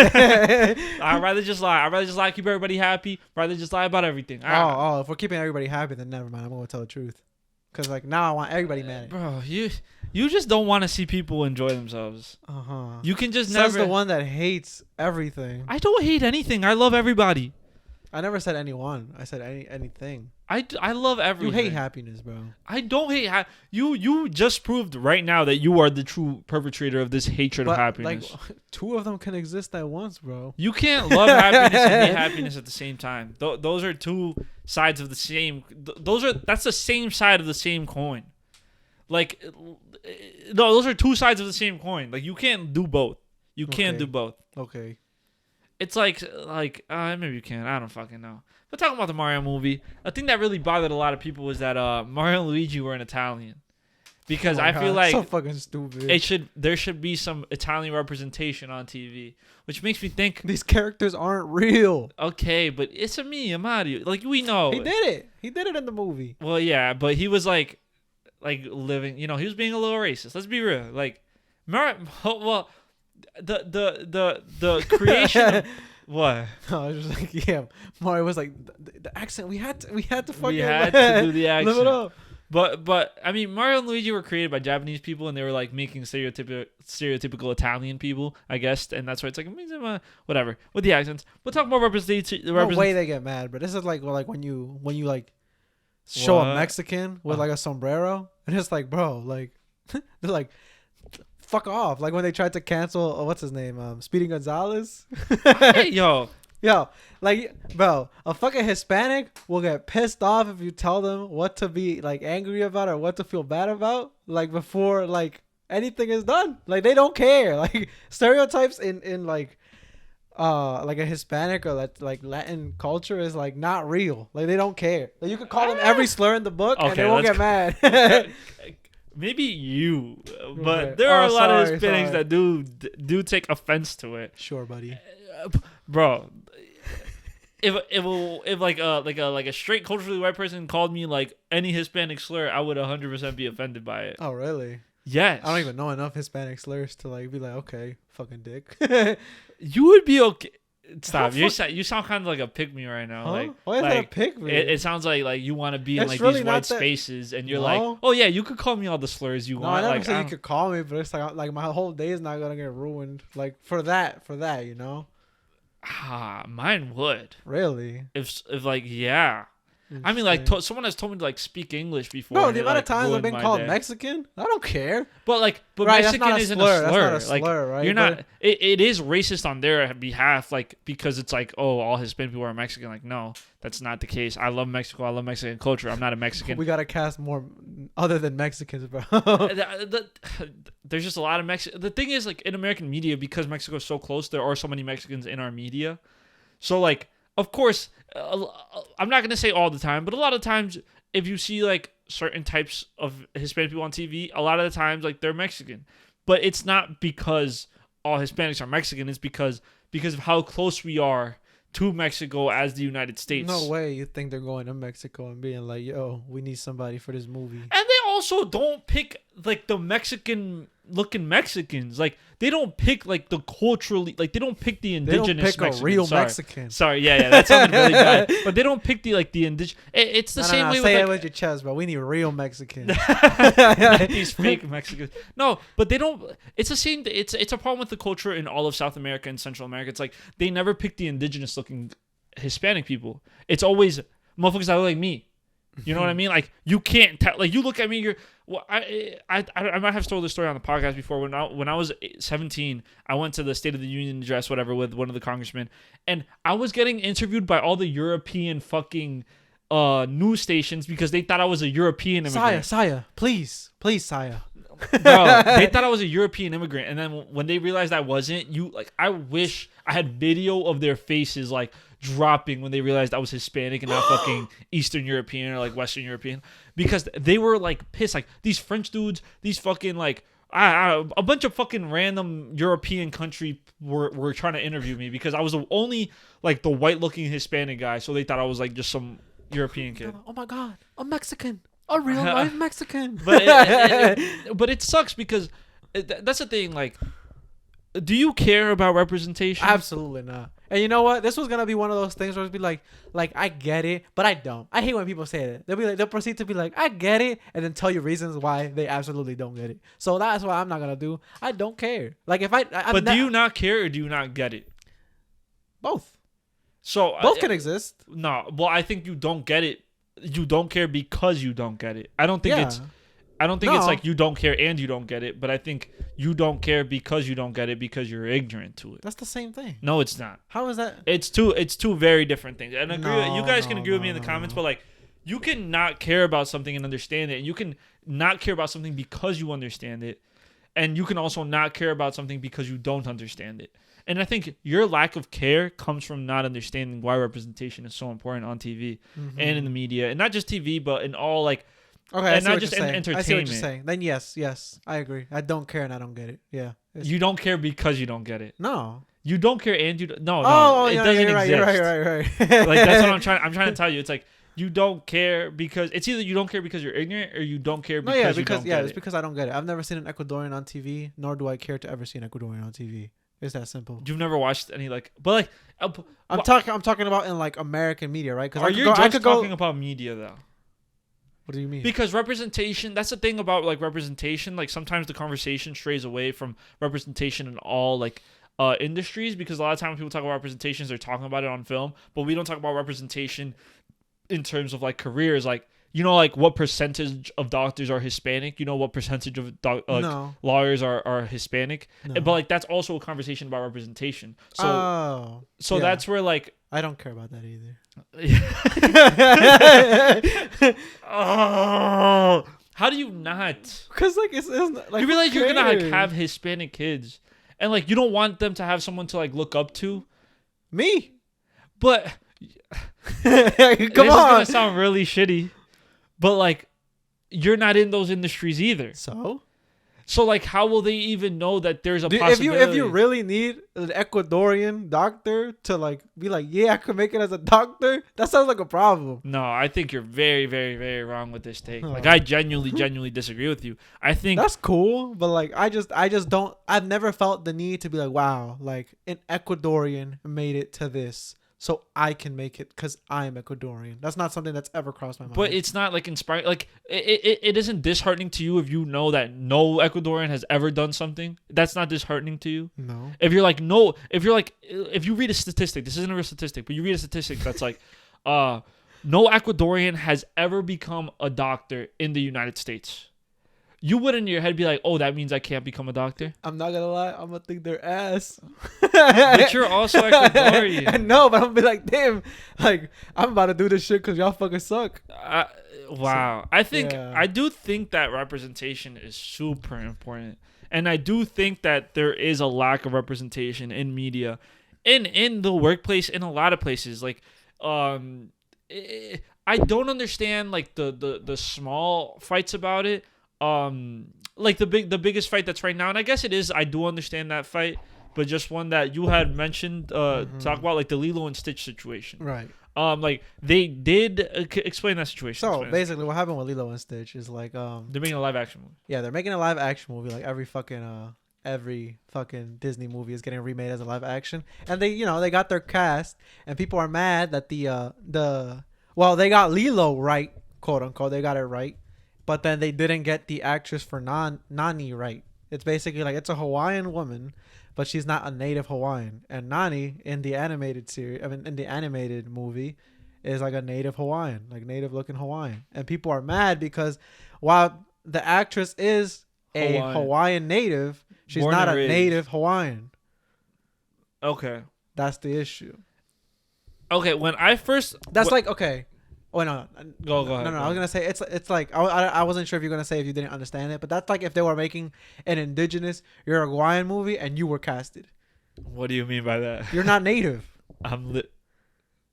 I'd rather just lie. Keep everybody happy. Rather just lie about everything. If we're keeping everybody happy, then never mind. I'm gonna tell the truth, cause like now I want everybody mad at me. Bro, you just don't want to see people enjoy themselves. You can just Says never. the one that hates everything. I don't hate anything. I love everybody. I never said anyone. I said anything. I love everything. You hate happiness, bro. I don't hate you just proved right now that you are the true perpetrator of this hatred of happiness. Like, two of them can exist at once, bro. You can't love happiness and hate happiness at the same time. Those are two sides of the same. That's the same side of the same coin. Like, no, those are two sides of the same coin. Like, you can't do both. You can't do both. Okay. It's like maybe you can. I don't fucking know. But talking about the Mario movie, a thing that really bothered a lot of people was that Mario and Luigi were in Italian, because Oh my I feel God, like so fucking stupid. there should be some Italian representation on TV, which makes me think, These characters aren't real. okay, but it's a me, a Mario. Like, we know. He did it. He did it in the movie. Well, yeah, but he was like living. You know, he was being a little racist. Let's be real. Like, Mario. Well, the creation. Of, what? No, I was just like, yeah. Mario was like, the accent. We had to fucking. We had to do the Live it accent. up. But I mean, Mario and Luigi were created by Japanese people, and they were like making stereotypical Italian people, I guess, and that's why it's like whatever with the accents. We'll talk more representation. No way they get mad, but this is like when you like show What? a Mexican with like a sombrero, and it's like, bro, like they're like, fuck off. Like when they tried to cancel what's his name, Speedy Gonzalez. Hey, yo, Yo, like, bro, a fucking Hispanic will get pissed off if you tell them what to be like angry about or what to feel bad about, like before like anything is done. Like they don't care. Like stereotypes in like a Hispanic or like Latin culture is like not real. Like they don't care. Like you could call them every slur in the book and Okay, they won't let's get mad. maybe you, but Okay. there are a lot of Sorry, Hispanics sorry. that do take offense to it, Sure, buddy. bro. If like a straight culturally white person called me like any Hispanic slur, I would 100% be offended by it. Oh, really? Yes. I don't even know enough Hispanic slurs to like be like, okay, fucking dick. You would be okay. Stop. How You sound kind of like a pick me right now. Huh? Like, Why is that a pick me? it sounds like you want to be in It's like really these not white that- spaces, and you're No. like, oh yeah, you could call me all the slurs you No, I want. never Like, said I you don't- could call me, but it's like my whole day is not gonna get ruined. Like for that, you know? mine would. Really? If like yeah. I mean, like Interesting. someone has told me to like speak English before. Bro, and the it, amount like, of times I've ruined been my called day. Mexican, I don't care. But Right, that's Mexican not a isn't slur. a That's slur. not a Like, slur, right? you're But- not. It is racist on their behalf, like because it's like, oh, all Hispanic people are Mexican. Like, no, that's not the case. I love Mexico. I love Mexican culture. I'm not a Mexican. We gotta cast more other than Mexicans, bro. There's just a lot of Mexican. The thing is, like in American media, because Mexico is so close, there are so many Mexicans in our media. So like, of course, I'm not gonna say all the time, but a lot of times, if you see like certain types of Hispanic people on TV, a lot of the times like they're Mexican. But it's not because all Hispanics are Mexican. It's because of how close we are to Mexico as the United States. No way you think they're going to Mexico and being like, yo, we need somebody for this movie. And they also don't pick like the Mexican looking Mexicans. Like they don't pick like the culturally, like they don't pick the They don't indigenous pick Mexicans. a real Sorry. Mexican. Sorry, yeah, that sounded really bad. But they don't pick the indigenous. It's the same way Say it with with your chest, bro. We need real Mexicans. like these fake Mexicans. No, but they don't. It's the same. It's a problem with the culture in all of South America and Central America. It's like they never pick the indigenous looking Hispanic people. It's always motherfuckers that look like me. You know what I mean? Like you can't tell. Like you look at me, you're. Well, I might have told this story on the podcast before. When I was 17, I went to the State of the Union address, whatever, with one of the congressmen, and I was getting interviewed by all the European fucking news stations because they thought I was a European immigrant. Saya, please, Saya. Bro, they thought I was a European immigrant, and then when they realized I wasn't, I wish I had video of their faces like dropping when they realized I was Hispanic and not fucking Eastern European or like Western European, because they were like pissed. Like these French dudes, these fucking like a bunch of fucking random European country were trying to interview me because I was the only like the white looking Hispanic guy, so they thought I was like just some European kid. Oh my God, a Mexican, a real life Mexican. But but it sucks because that's the thing. Like, do you care about representation? Absolutely not. And you know what? This was gonna be one of those things where it's be like I get it, but I don't. I hate when people say that. They'll proceed to be like, I get it, and then tell you reasons why they absolutely don't get it. So that's what I'm not gonna do. I don't care. Like if but do you not care or do you not get it? both? So Both can exist. No, well, I think you don't get it. You don't care because you don't get it. I don't think it's No. like you don't care and you don't get it, but I think you don't care because you don't get it because you're ignorant to it. That's the same thing. No, it's not. How is that? It's two very different things. And you guys can No, agree with me in the no, comments, no. but like you can not care about something and understand it, and you can not care about something because you understand it. And you can also not care about something because you don't understand it. And I think your lack of care comes from not understanding why representation is so important on TV and in the media, and not just TV, but in all like, Okay, and not just in entertainment. I see what you're saying. Then yes, I agree. I don't care and I don't get it. Yeah. You don't care because you don't get it. No. You don't care and you don't, no. Oh, it yeah, doesn't you're right, exist. You're right. Like that's what I'm trying to tell you. It's like you don't care because it's either you don't care because you're ignorant or you don't care because you don't get it. It's because I don't get it. I've never seen an Ecuadorian on TV, nor do I care to ever see an Ecuadorian on TV. It's that simple. You've never watched any like, but like, I'm talking about in like American media, right? Are you just talking about media though? What do you mean? Because representation, that's the thing about like representation. Like sometimes the conversation strays away from representation in all like industries, because a lot of times people talk about representations, they're talking about it on film, but we don't talk about representation in terms of like careers. Like, you know, like what percentage of doctors are Hispanic? You know what percentage of No. lawyers are Hispanic? No. But like that's also a conversation about representation. So yeah. that's where like I don't care about that either. Oh, how do you not? Because like it's not, like, you realize you're gonna like have Hispanic kids, and like you don't want them to have someone to like look up to. Me, but come this is on. gonna sound really shitty, but like you're not in those industries either. So like, how will they even know that there's a possibility? If you really need an Ecuadorian doctor to like be like, yeah, I could make it as a doctor, that sounds like a problem. No, I think you're very, very, very wrong with this take. Like, I genuinely disagree with you. I think that's cool, but like, I just don't. I've never felt the need to be like, wow, like an Ecuadorian made it to this, so I can make it because I'm Ecuadorian. That's not something that's ever crossed my mind. But it's not like inspiring. Like it isn't disheartening to you if you know that no Ecuadorian has ever done something. That's not disheartening to you. No. If you read a statistic, this isn't a real statistic, but you read a statistic that's like, no Ecuadorian has ever become a doctor in the United States. You would in your head be like, oh, that means I can't become a doctor? I'm not gonna lie, I'm gonna think they're ass. But you're also Ecuadorian. I know, but I'm gonna be like, damn, like, I'm about to do this shit because y'all fucking suck. Wow. I do think that representation is super important. And I do think that there is a lack of representation in media, in the workplace, in a lot of places. Like, I don't understand like the small fights about it. Like the biggest fight that's right now, and I guess it is. I do understand that fight, but just one that you had mentioned, talk about like the Lilo and Stitch situation, right? Like they did explain that situation. So basically, what happened with Lilo and Stitch is like, they're making a live action movie. Yeah, they're making a live action movie. Like every fucking Disney movie is getting remade as a live action, and they got their cast, and people are mad that they got Lilo right, quote unquote, they got it right. But then they didn't get the actress for Nani right. It's basically like it's a Hawaiian woman, but she's not a native Hawaiian. And Nani in the animated in the animated movie, is like a native Hawaiian, like native looking Hawaiian. And people are mad because while the actress is a Hawaiian native, she's not a native Hawaiian. Okay. That's the issue. Okay, when I first... okay. Oh no! Go ahead. No, I was gonna say it's like I wasn't sure if you're gonna say if you didn't understand it, but that's like if they were making an indigenous Uruguayan movie and you were casted. What do you mean by that? You're not native. I'm lit.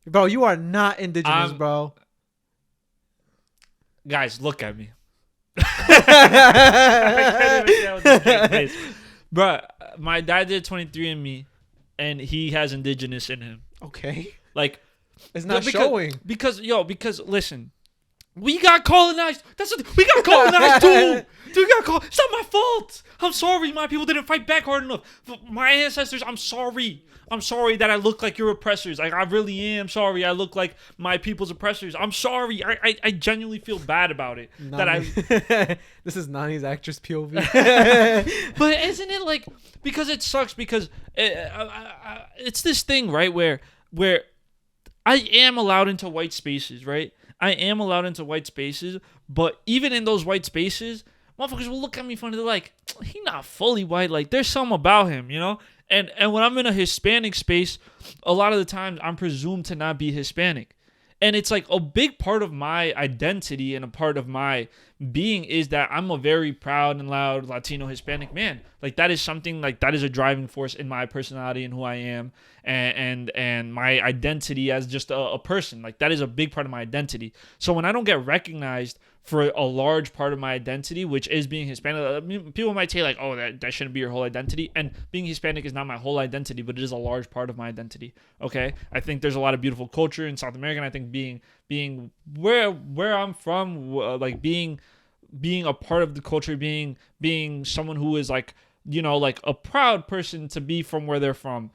Bro, you are not indigenous, bro. Guys, look at me. Bro, my dad did 23andMe, and he has indigenous in him. Okay. Like. It's not showing. Because listen. We got colonized. We got colonized too. It's not my fault. I'm sorry. My people didn't fight back hard enough. My ancestors, I'm sorry. I'm sorry that I look like your oppressors. Like, I really am sorry. I look like my people's oppressors. I'm sorry. I genuinely feel bad about it. This is Nani's actress POV. But isn't it like, because it sucks because it's this thing, right, where I am allowed into white spaces, right? I am allowed into white spaces, but even in those white spaces, motherfuckers will look at me funny. They're like, he not fully white. Like, there's something about him, you know? And when I'm in a Hispanic space, a lot of the times I'm presumed to not be Hispanic. And it's like a big part of my identity and a part of my being is that I'm a very proud and loud Latino Hispanic man. Like that is something like that is a driving force in my personality and who I am and my identity as just a person. Like that is a big part of my identity. So when I don't get recognized for a large part of my identity, which is being Hispanic, I mean, people might say like, oh, that shouldn't be your whole identity. And being Hispanic is not my whole identity, but it is a large part of my identity. Okay, I think there's a lot of beautiful culture in South America. And I think being where I'm from, like being a part of the culture, being someone who is like, you know, like a proud person to be from where they're from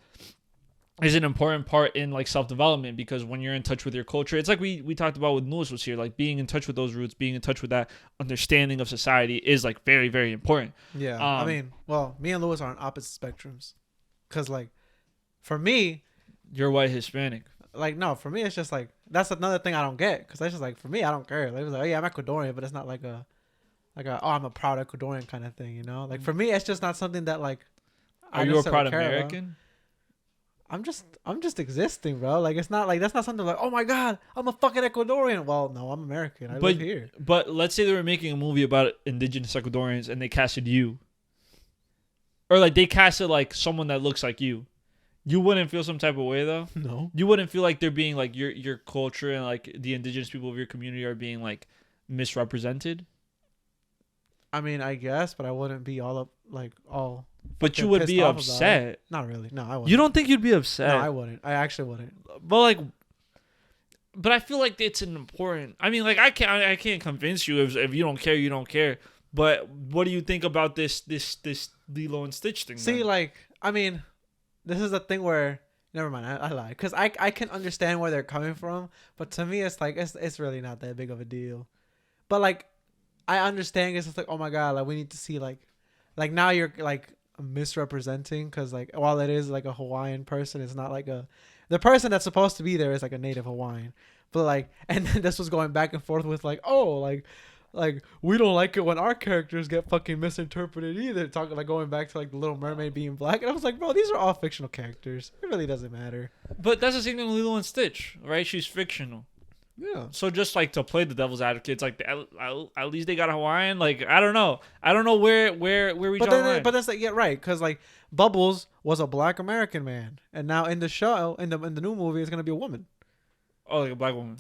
is an important part in like self-development, because when you're in touch with your culture, it's like we talked about with Lewis was here, like being in touch with those roots, being in touch with that understanding of society is like very, very important. Yeah. I mean, well, me and Lewis are on opposite spectrums. Cause like for me, you're white Hispanic. Like, no, for me, it's just like, that's another thing I don't get. Cause that's just like, for me, I don't care. Like, it was like, oh yeah, I'm Ecuadorian, but it's not like a, oh, I'm a proud Ecuadorian kind of thing, you know? Like for me, it's just not something that like, are you a proud American? I'm just existing, bro. Like it's not like that's not something like, oh my god, I'm a fucking Ecuadorian. Well, no, I'm American. I live here. But let's say they were making a movie about indigenous Ecuadorians and they casted you, or like they casted like someone that looks like you. You wouldn't feel some type of way though. No, you wouldn't feel like they're being like your culture and like the indigenous people of your community are being like misrepresented. I mean, I guess, but I wouldn't be all up like all. But you would be upset. Not really. No, I wouldn't. You don't think you'd be upset? No, I wouldn't. I actually wouldn't. But I feel like it's an important. I mean, like I can't convince you if you don't care, you don't care. But what do you think about this Lilo and Stitch thing? See, then? like, I mean, this is a thing where. Never mind, I lie, because I can understand where they're coming from, but to me, it's like it's really not that big of a deal. But like, I understand it's just like, oh my god, like we need to see like now you're like misrepresenting, because like while it is like a Hawaiian person, it's not like the person that's supposed to be there is like a native Hawaiian, but like, and then this was going back and forth with like, oh, like we don't like it when our characters get fucking misinterpreted either, talking like going back to like the Little Mermaid being black, and I was like, bro, these are all fictional characters, it really doesn't matter. But that's the same thing with Lilo and Stitch, right? She's fictional. Yeah. So just like to play the devil's advocate, it's like at least they got a Hawaiian. Like I don't know where we draw the line. But that's like, yeah, right, because like Bubbles was a black American man, and now in the show, in the new movie, it's gonna be a woman. Oh, like a black woman.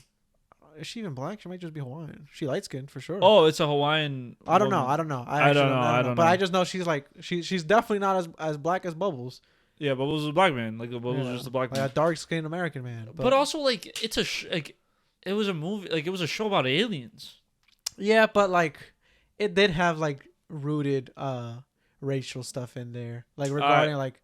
Is she even black? She might just be Hawaiian. She light skinned for sure. Oh, it's a Hawaiian. I don't know. I don't know. I don't know. But know. I just know she's like she's definitely not as black as Bubbles. Yeah, Bubbles is a black man. Like Bubbles is just a black man, like a dark skinned American man. But also like it's like. It was a movie, like it was a show about aliens. Yeah, but like it did have like rooted racial stuff in there, like regarding like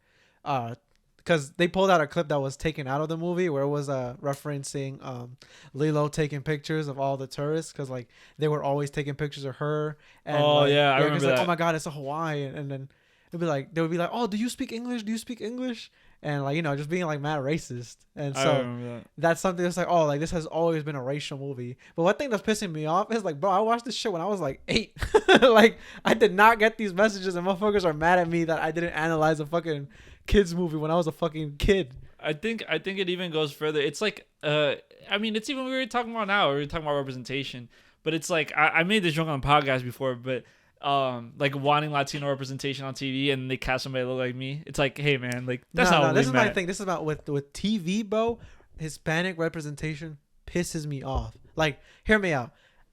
because they pulled out a clip that was taken out of the movie where it was referencing Lilo taking pictures of all the tourists, because like they were always taking pictures of her. And, I remember that. Like, oh my god, it's a Hawaiian, and then they would be like, oh, do you speak English? Do you speak English? And like, you know, just being like mad racist. And so that's something that's like, oh, like this has always been a racial movie. But one thing that's pissing me off is like, bro, I watched this shit when I was like 8. Like I did not get these messages, and motherfuckers are mad at me that I didn't analyze a fucking kids movie when I was a fucking kid. I think it even goes further. It's like I mean, it's even we were talking about now. We were talking about representation, but it's like I made this joke on the podcast before, but like wanting Latino representation on TV and they cast somebody that look like me. It's like, hey man, like that's not. This is my thing. This is about with TV, bro. Hispanic representation pisses me off. Like, hear me out.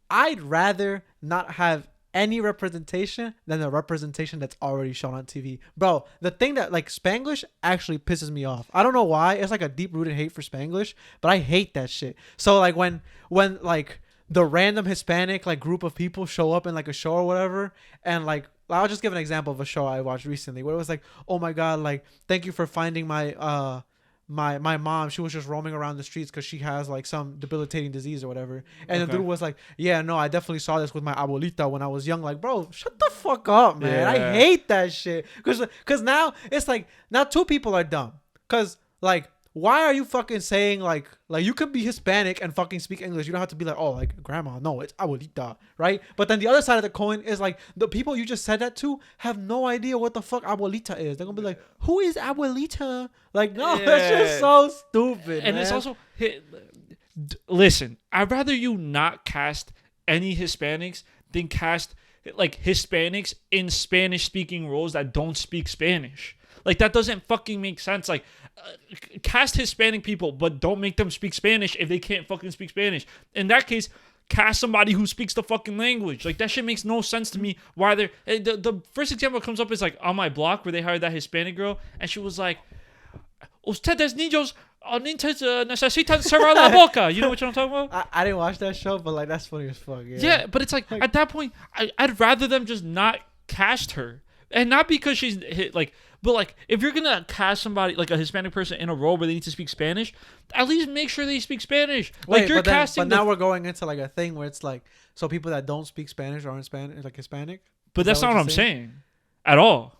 I'd rather not have any representation than the representation that's already shown on TV, bro. The thing that like Spanglish actually pisses me off. I don't know why. It's like a deep rooted hate for Spanglish, but I hate that shit. So like when like the random Hispanic like group of people show up in like a show or whatever, and like I'll just give an example of a show I watched recently where it was like, oh my god, like thank you for finding my my mom. She was just roaming around the streets because she has like some debilitating disease or whatever. And the dude was like, yeah, no, I definitely saw this with my abuelita when I was young. Like, bro, shut the fuck up, man. I hate that shit. Because now it's like, now two people are dumb. Because like, why are you fucking saying like you could be Hispanic and fucking speak English? You don't have to be like, oh, like grandma. No, it's abuelita, right? But then the other side of the coin is like the people you just said that to have no idea what the fuck abuelita is. They're gonna be like, who is abuelita? Like, no, that's just so stupid. And man. it's also Listen, I'd rather you not cast any Hispanics than cast like Hispanics in Spanish speaking roles that don't speak Spanish. Like that doesn't fucking make sense. Like cast Hispanic people, but don't make them speak Spanish if they can't fucking speak Spanish. In that case, cast somebody who speaks the fucking language. Like that shit makes no sense to me. Why they're the first example that comes up is like on my block where they hired that Hispanic girl and she was like, "Ustedes niños necesitan cerrar la boca." You know what I'm talking about? I didn't watch that show, but like that's funny as fuck. Yeah, but it's like at that point, I'd rather them just not cast her, and not because she's like, but like if you're gonna cast somebody like a Hispanic person in a role where they need to speak Spanish, at least make sure they speak Spanish. Like Wait, you're but casting. But now we're going into like a thing where it's like so people that don't speak Spanish aren't Spanish, like Hispanic. But that's not what I'm saying at all.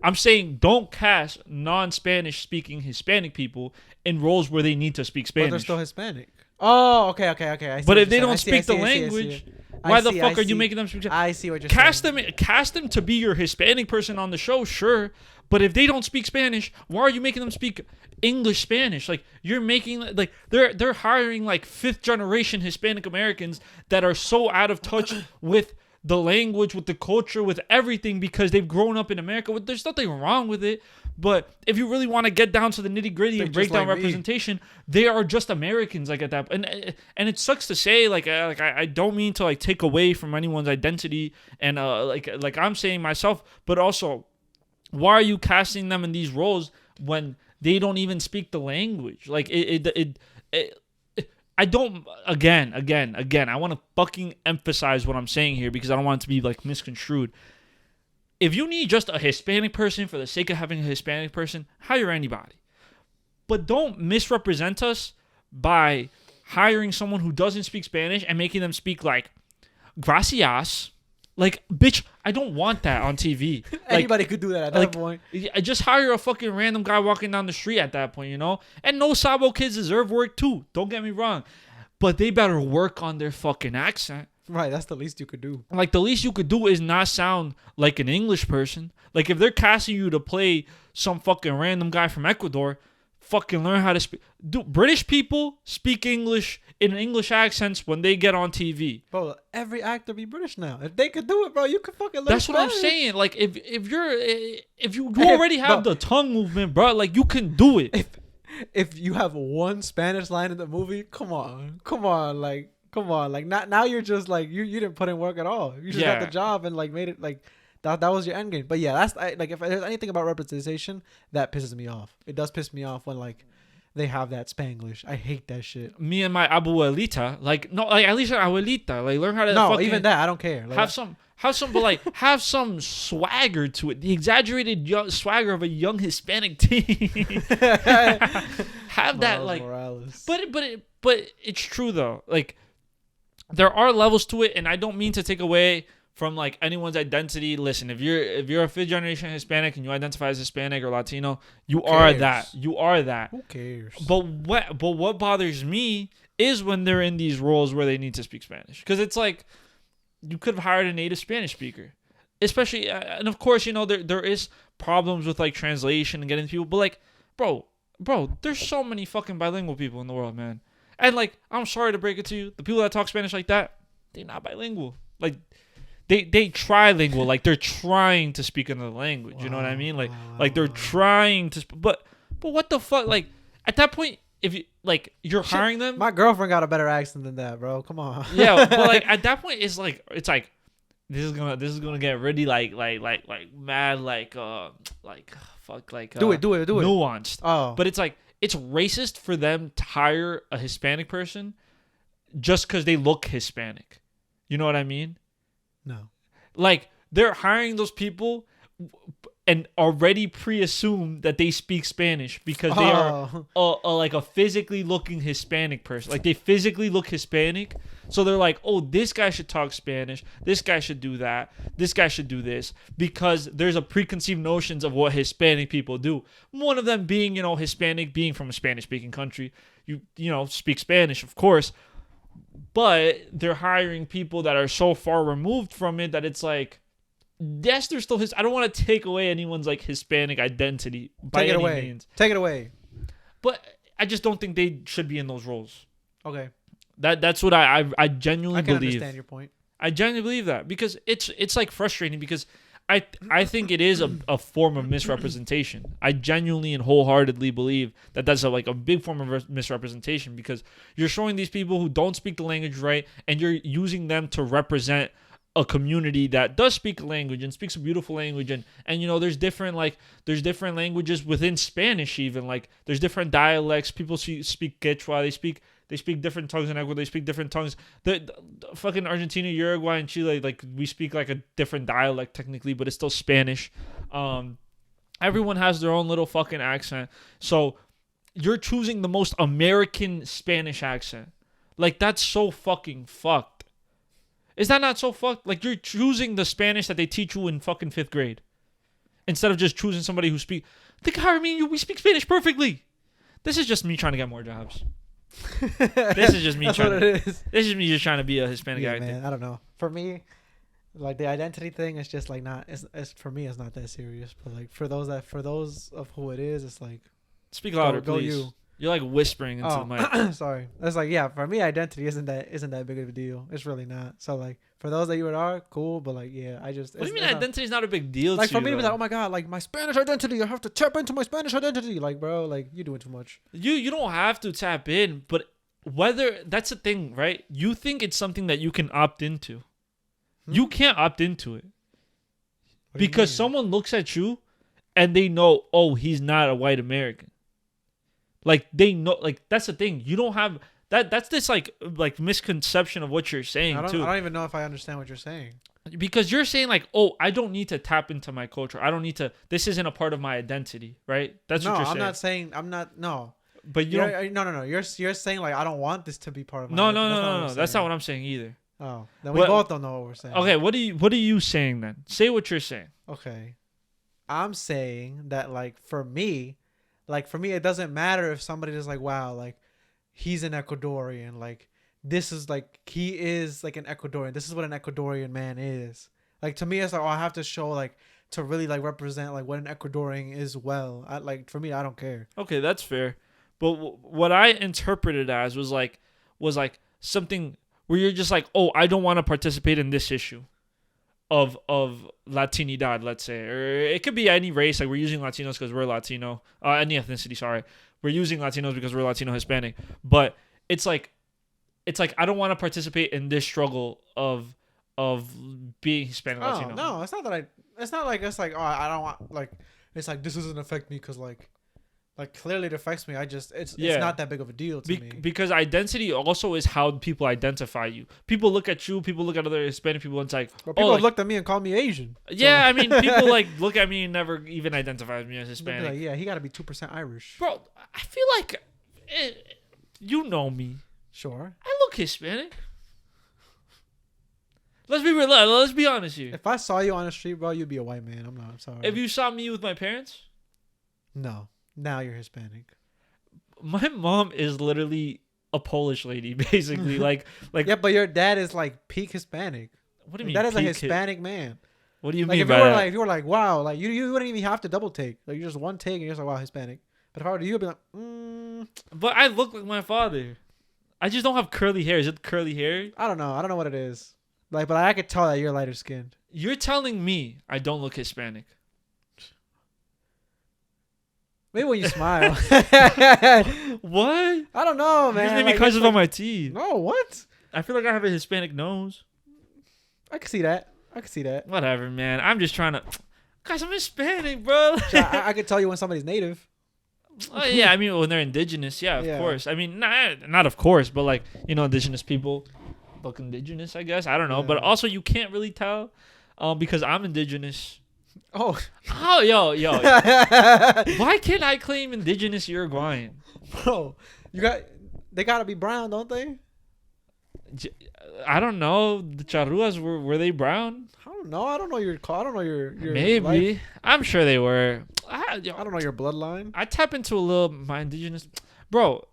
I'm saying don't cast non-Spanish speaking Hispanic people in roles where they need to speak Spanish. But they're still Hispanic. Oh, okay. I see but if they saying. don't speak the language, why the fuck are you making them speak? I see what you're saying. Cast them to be your Hispanic person on the show, sure. But if they don't speak Spanish, why are you making them speak English Spanish? Like you're making like they're hiring like 5th generation Hispanic Americans that are so out of touch with the language, with the culture, with everything because they've grown up in America. There's nothing wrong with it. But if you really want to get down to the nitty gritty and break down representation, they are just Americans like at that. And it sucks to say like I don't mean to like take away from anyone's identity and like I'm saying myself, but also why are you casting them in these roles when they don't even speak the language? Like I don't again I want to fucking emphasize what I'm saying here because I don't want it to be like misconstrued. If you need just a Hispanic person for the sake of having a Hispanic person, hire anybody. But don't misrepresent us by hiring someone who doesn't speak Spanish and making them speak like gracias. Like, bitch, I don't want that on TV. Like, anybody could do that at that point. I just hire a fucking random guy walking down the street at that point, you know? And no Sabo kids deserve work too. Don't get me wrong. But they better work on their fucking accent. Right, that's the least you could do. Like, the least you could do is not sound like an English person. Like, if they're casting you to play some fucking random guy from Ecuador, fucking learn how to speak. Dude, British people speak English in English accents when they get on TV. Bro, every actor be British now. If they could do it, bro, you could fucking learn That's Spanish. what I'm saying. Like, if you already have the tongue movement, bro, like, you can do it. If you have one Spanish line in the movie, come on. Like now you're just like you didn't put in work at all. You just got the job and like made it like that was your end game. But yeah, that's like if there's anything about representation that pisses me off. It does piss me off when like they have that Spanglish. I hate that shit. Me and my abuelita, like no, like at least an abuelita, like learn how to fucking, even that I don't care. Like, have some swagger to it. The exaggerated swagger of a young Hispanic teen. Have that like, Morales. but it's true though. Like there are levels to it, and I don't mean to take away from like anyone's identity. Listen, if you're a 5th generation Hispanic and you identify as Hispanic or Latino, you are that. You are that. Who cares? But what bothers me is when they're in these roles where they need to speak Spanish, because it's like you could have hired a native Spanish speaker, especially and of course you know there is problems with like translation and getting people, but like bro, there's so many fucking bilingual people in the world, man. And like I'm sorry to break it to you, the people that talk Spanish like that, they're not bilingual. Like they trilingual, like they're trying to speak another language. You know what I mean? Like they're trying to, but what the fuck? Like at that point, if you like you're hiring them. My girlfriend got a better accent than that, bro. Come on. Yeah, but like at that point, it's like this is gonna get really like mad fuck do it nuanced. Oh, But it's like it's racist for them to hire a Hispanic person just because they look Hispanic. You know what I mean? No. Like they're hiring those people and already pre-assume that they speak Spanish because they are like a physically looking Hispanic person. Like they physically look Hispanic. So they're like, oh, this guy should talk Spanish. This guy should do that. This guy should do this, because there's a preconceived notions of what Hispanic people do. One of them being, you know, Hispanic, being from a Spanish-speaking country. You know, speak Spanish, of course. But they're hiring people that are so far removed from it that it's like, yes, they're still I don't want to take away anyone's like Hispanic identity by any means. Take it away. But I just don't think they should be in those roles. Okay. That's what I genuinely I can believe. understand your point. I genuinely believe that because it's like frustrating because I think it is a form of misrepresentation. I genuinely and wholeheartedly believe that that's like a big form of misrepresentation because you're showing these people who don't speak the language right and you're using them to represent a community that does speak a language and speaks a beautiful language and you know there's different languages within Spanish even like there's different dialects. People speak Quechua, they speak different tongues in Ecuador. They speak different tongues. The fucking Argentina, Uruguay, and Chile, like we speak like a different dialect technically, but it's still Spanish. Everyone has their own little fucking accent. So you're choosing the most American Spanish accent. Like that's so fucking fucked. Is that not so fucked? Like you're choosing the Spanish that they teach you in fucking 5th grade instead of just choosing somebody who speak. Think how me and you we speak Spanish perfectly. This is just me trying to get more jobs. This is just me That's trying what to. it is. This is me just trying to be a Hispanic Yeah, actor. man. I don't know. For me, like the identity thing is just like not. It's for me. It's not that serious. But like for those of who it is, it's like Speak louder, go please. you. You're like whispering into the mic. Sorry. It's like yeah. For me, identity isn't that big of a deal. It's really not. So like for those that you are, cool. But like yeah, I just. What do you mean identity is not a big deal Like to for you? me to be Though? like, oh my god, like my Spanish identity. I have to tap into my Spanish identity. Like bro, like you're doing too much. You don't have to tap in, but whether that's the thing, right? You think it's something that you can opt into. You can't opt into it because someone looks at you and they know, oh, he's not a white American. Like they know, like that's the thing. You don't have that. That's this like misconception of what you're saying I too. don't even know if I understand what you're saying. Because you're saying like, oh, I don't need to tap into my culture. I don't need to. This isn't a part of my identity, right? That's what you're saying. I'm not saying. I'm not. No. But you don't. No. You're saying like I don't want this to be part of my. No. That's not what I'm saying either. Oh, then we both don't know what we're saying. Okay, what are you saying then? Say what you're saying. Okay, I'm saying that like for me, it doesn't matter if somebody is like, wow, like he's an Ecuadorian, like this is like he is like an Ecuadorian. This is what an Ecuadorian man is. Like to me, it's like I have to show like to really like represent like what an Ecuadorian is. Well, like for me, I don't care. Okay, that's fair. But what I interpreted as was like something where you're just like, oh, I don't want to participate in this issue of Latinidad, let's say, or it could be any race. Like we're using Latinos because we're Latino, any ethnicity. Sorry, we're using Latinos because we're Latino Hispanic. But it's like I don't want to participate in this struggle of being Hispanic Latino. No, it's not that I. It's not like it's like oh I don't want like it's like this doesn't affect me because like clearly it affects me. It's not that big of a deal to me. Because identity also is how people identify you. People look at you. People look at other Hispanic people and it's like, but people looked at me and called me Asian. Yeah, so. I mean, people like look at me and never even identify me as Hispanic. Like, yeah, he got to be 2% Irish. Bro, I feel like you know me. Sure. I look Hispanic. Let's be real. Let's be honest here. If I saw you on the street, bro, you'd be a white man. I'm sorry. If you saw me with my parents, no. Now you're Hispanic. My mom is literally a Polish lady, basically. like yeah, but your dad is like peak Hispanic. What do you mean? That is a Hispanic man. What do you like mean if by you were that? like if you were like wow, like you wouldn't even have to double take. Like you just one take and you're just like wow Hispanic. But if I were to you, I'd be like, But I look like my father. I just don't have curly hair. Is it curly hair? I don't know what it is. Like, but I could tell that you're lighter skinned. You're telling me I don't look Hispanic. Maybe when you smile. What? I don't know, man. Maybe like, because of on my teeth. No, what? I feel like I have a Hispanic nose. I can see that. Whatever, man. I'm just trying to. Guys, I'm Hispanic, bro. I could tell you when somebody's native. Yeah, I mean when they're indigenous, yeah, of course. I mean, not of course, but like indigenous people look indigenous, I guess. I don't know, but also you can't really tell, because I'm indigenous. Oh, yo. Why can't I claim indigenous Uruguayan? Bro, they gotta be brown, don't they? I don't know. The charruas were they brown? I don't know. I don't know your Maybe. life. I'm sure they were. I don't know your bloodline. I tap into a little my indigenous, bro.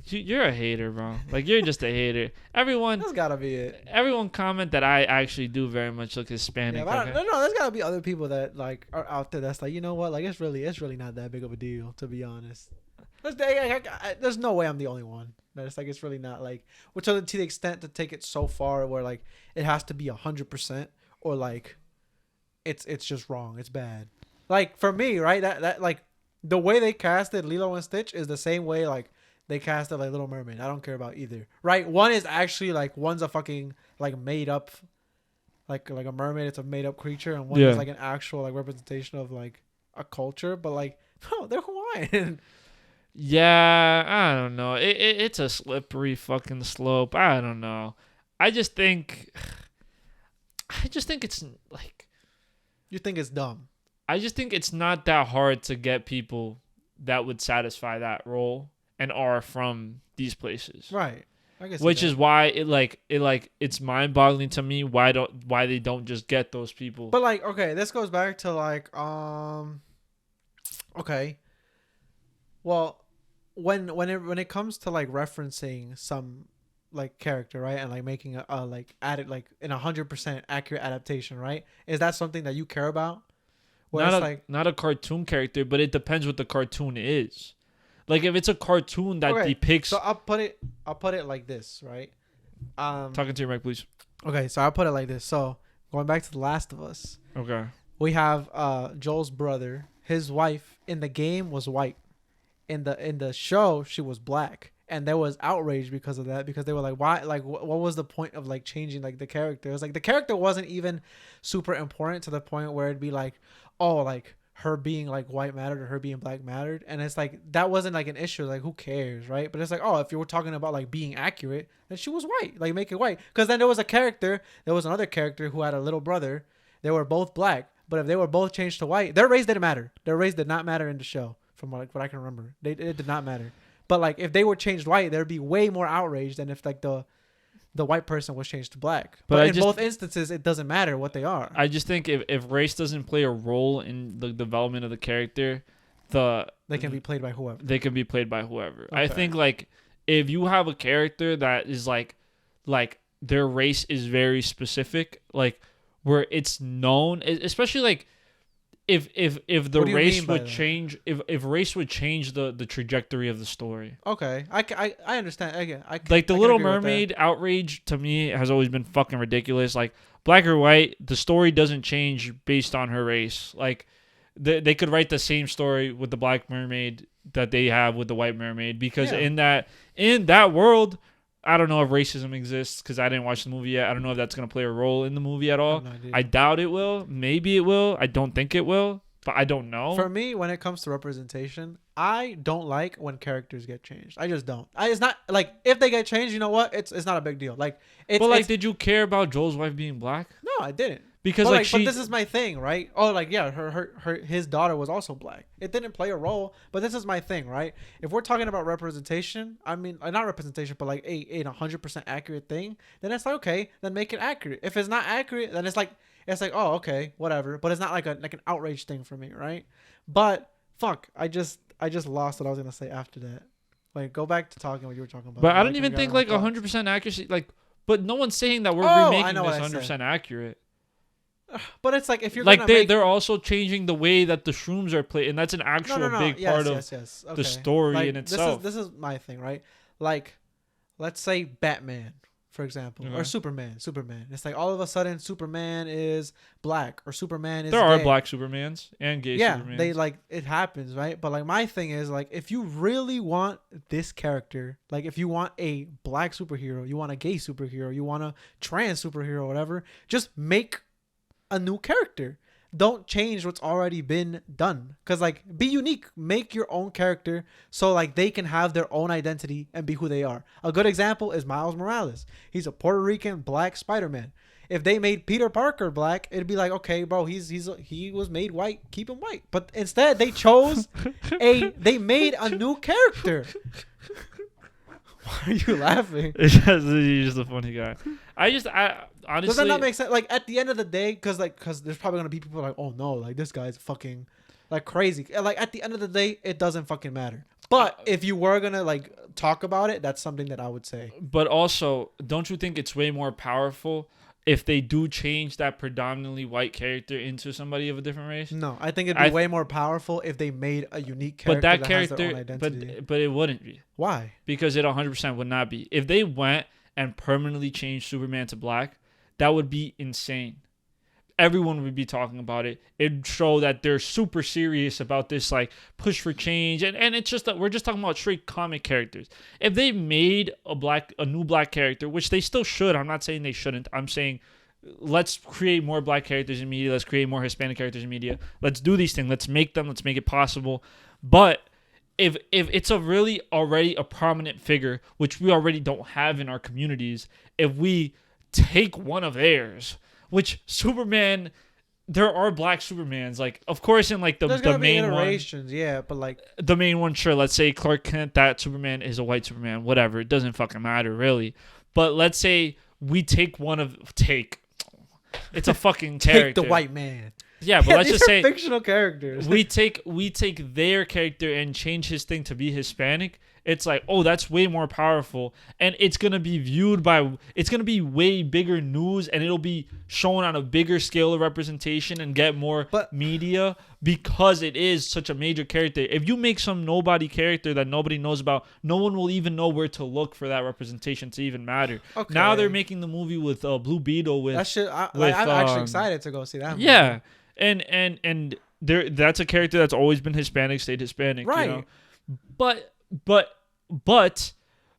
You're a hater, bro. Like you're just a hater. Everyone. That's gotta be it. Everyone comment that I actually do very much look Hispanic. Yeah, but no, there's gotta be other people that like are out there that's like, you know what, like it's really not that big of a deal, to be honest. There's no way I'm the only one. It's like it's really not like, which to the extent to take it so far where like it has to be 100% or like it's just wrong. It's bad. Like for me, right? That like the way they casted Lilo and Stitch is the same way like they casted like Little Mermaid. I don't care about either. Right? One is actually like one's a fucking like made up like a mermaid. It's a made up creature, and one is like an actual like representation of like a culture. But like no, they're Hawaiian. Yeah, I don't know. It's a slippery fucking slope. I don't know. I just think it's like You think it's dumb? I just think it's not that hard to get people that would satisfy that role and are from these places. Right. I guess. Which is why it's mind-boggling to me why they don't just get those people. But like, okay, this goes back to like okay. Well, when it comes to like referencing some like character, right, and like making a like added like an 100% accurate adaptation, right? Is that something that you care about? Where Not a cartoon character, but it depends what the cartoon is. Like if it's a cartoon that depicts. So I'll put it like this, right? Talking to your mic, please. Okay, so I'll put it like this. So going back to The Last of Us. Okay. We have Joel's brother. His wife in the game was white. In the show, she was black, and there was outrage because of that. Because they were like, "Why? Like, what was the point of like changing like the character?" It was like the character wasn't even super important to the point where it'd be like, "Oh, like her being like white mattered or her being black mattered," and it's like that wasn't like an issue. Like, who cares, right? But it's like, oh, if you were talking about like being accurate, then she was white. Like, make it white. Because then there was another character who had a little brother. They were both black, but if they were both changed to white, their race didn't matter. Their race did not matter in the show. From like what I can remember, it did not matter. But like if they were changed white, there'd be way more outrage than if like the white person was changed to black. But in both instances, it doesn't matter what they are. I just think if race doesn't play a role in the development of the character, they can be played by whoever. They can be played by whoever. Okay. I think like if you have a character that is like their race is very specific, like where it's known, especially like. If the race would change, if race would change the trajectory of the story. Okay, I understand. Again, like the Little Mermaid outrage to me has always been fucking ridiculous. Like black or white, the story doesn't change based on her race. Like they could write the same story with the Black Mermaid that they have with the White Mermaid because in that world. I don't know if racism exists because I didn't watch the movie yet. I don't know if that's going to play a role in the movie at all. I doubt it will. Maybe it will. I don't think it will, but I don't know. For me, when it comes to representation, I don't like when characters get changed. I just don't. It's not like if they get changed, you know what? It's not a big deal. Like, did you care about Joel's wife being black? No, I didn't. Because but this is my thing, right? Oh, like yeah, his daughter was also black. It didn't play a role, but this is my thing, right? If we're talking about representation, I mean, not representation, but like a 100% accurate thing, then it's like okay, then make it accurate. If it's not accurate, then it's like oh okay, whatever. But it's not like an outrage thing for me, right? But fuck, I just lost what I was gonna say after that. Like go back to talking what you were talking about. But I don't even think like 100% accuracy, like. But no one's saying that we're remaking this 100% accurate. But it's like if you're like they're also changing the way that the shrooms are played, and that's an actual big part of the story like, in itself. This is my thing, right? Like, let's say Batman, for example, or Superman. It's like all of a sudden Superman is black or Superman is. There are black Supermans and gay Supermans. Yeah, they like it happens, right? But like my thing is like if you really want this character, like if you want a black superhero, you want a gay superhero, you want a trans superhero, whatever, just make a new character. Don't change what's already been done. Because like be unique, make your own character so like they can have their own identity and be who they are. A good example is Miles Morales. He's a Puerto Rican black Spider-Man. If they made Peter Parker black, it'd be like, okay, bro, he was made white, keep him white. But instead they chose they made a new character. Why are you laughing? You're just a funny guy. I honestly, does that not make sense? Like at the end of the day, because there's probably gonna be people like, oh no, like this guy's fucking like crazy. Like at the end of the day, it doesn't fucking matter. But if you were gonna like talk about it, that's something that I would say. But also, don't you think it's way more powerful if they do change that predominantly white character into somebody of a different race. No, I think it'd be way more powerful if they made a unique character But that has character, their own identity. but it wouldn't be. Why? Because it 100% would not be. If they went and permanently changed Superman to black, that would be insane. Everyone would be talking about it. It'd show that they're super serious about this, like, push for change. And it's just that we're just talking about straight comic characters. If they made a new black character, which they still should, I'm not saying they shouldn't. I'm saying let's create more black characters in media. Let's create more Hispanic characters in media. Let's do these things. Let's make them. Let's make it possible. But if it's a really already a prominent figure, which we already don't have in our communities, if we take one of theirs, which Superman, there are black Supermans, like, of course, in like the main iterations, one, yeah, but like the main one, sure. Let's say Clark Kent, that Superman is a white Superman, whatever. It doesn't fucking matter really. But let's say we take it's a fucking character. Take the white man. Yeah, but let's just say fictional characters. we take their character and change his thing to be Hispanic. It's like, oh, that's way more powerful, and it's gonna be it's gonna be way bigger news, and it'll be shown on a bigger scale of representation and get more media because it is such a major character. If you make some nobody character that nobody knows about, no one will even know where to look for that representation to even matter. Okay. Now they're making the movie with Blue Beetle with that shit. I'm actually excited to go see that movie. Yeah, and that's a character that's always been Hispanic, stayed Hispanic, right? You know? But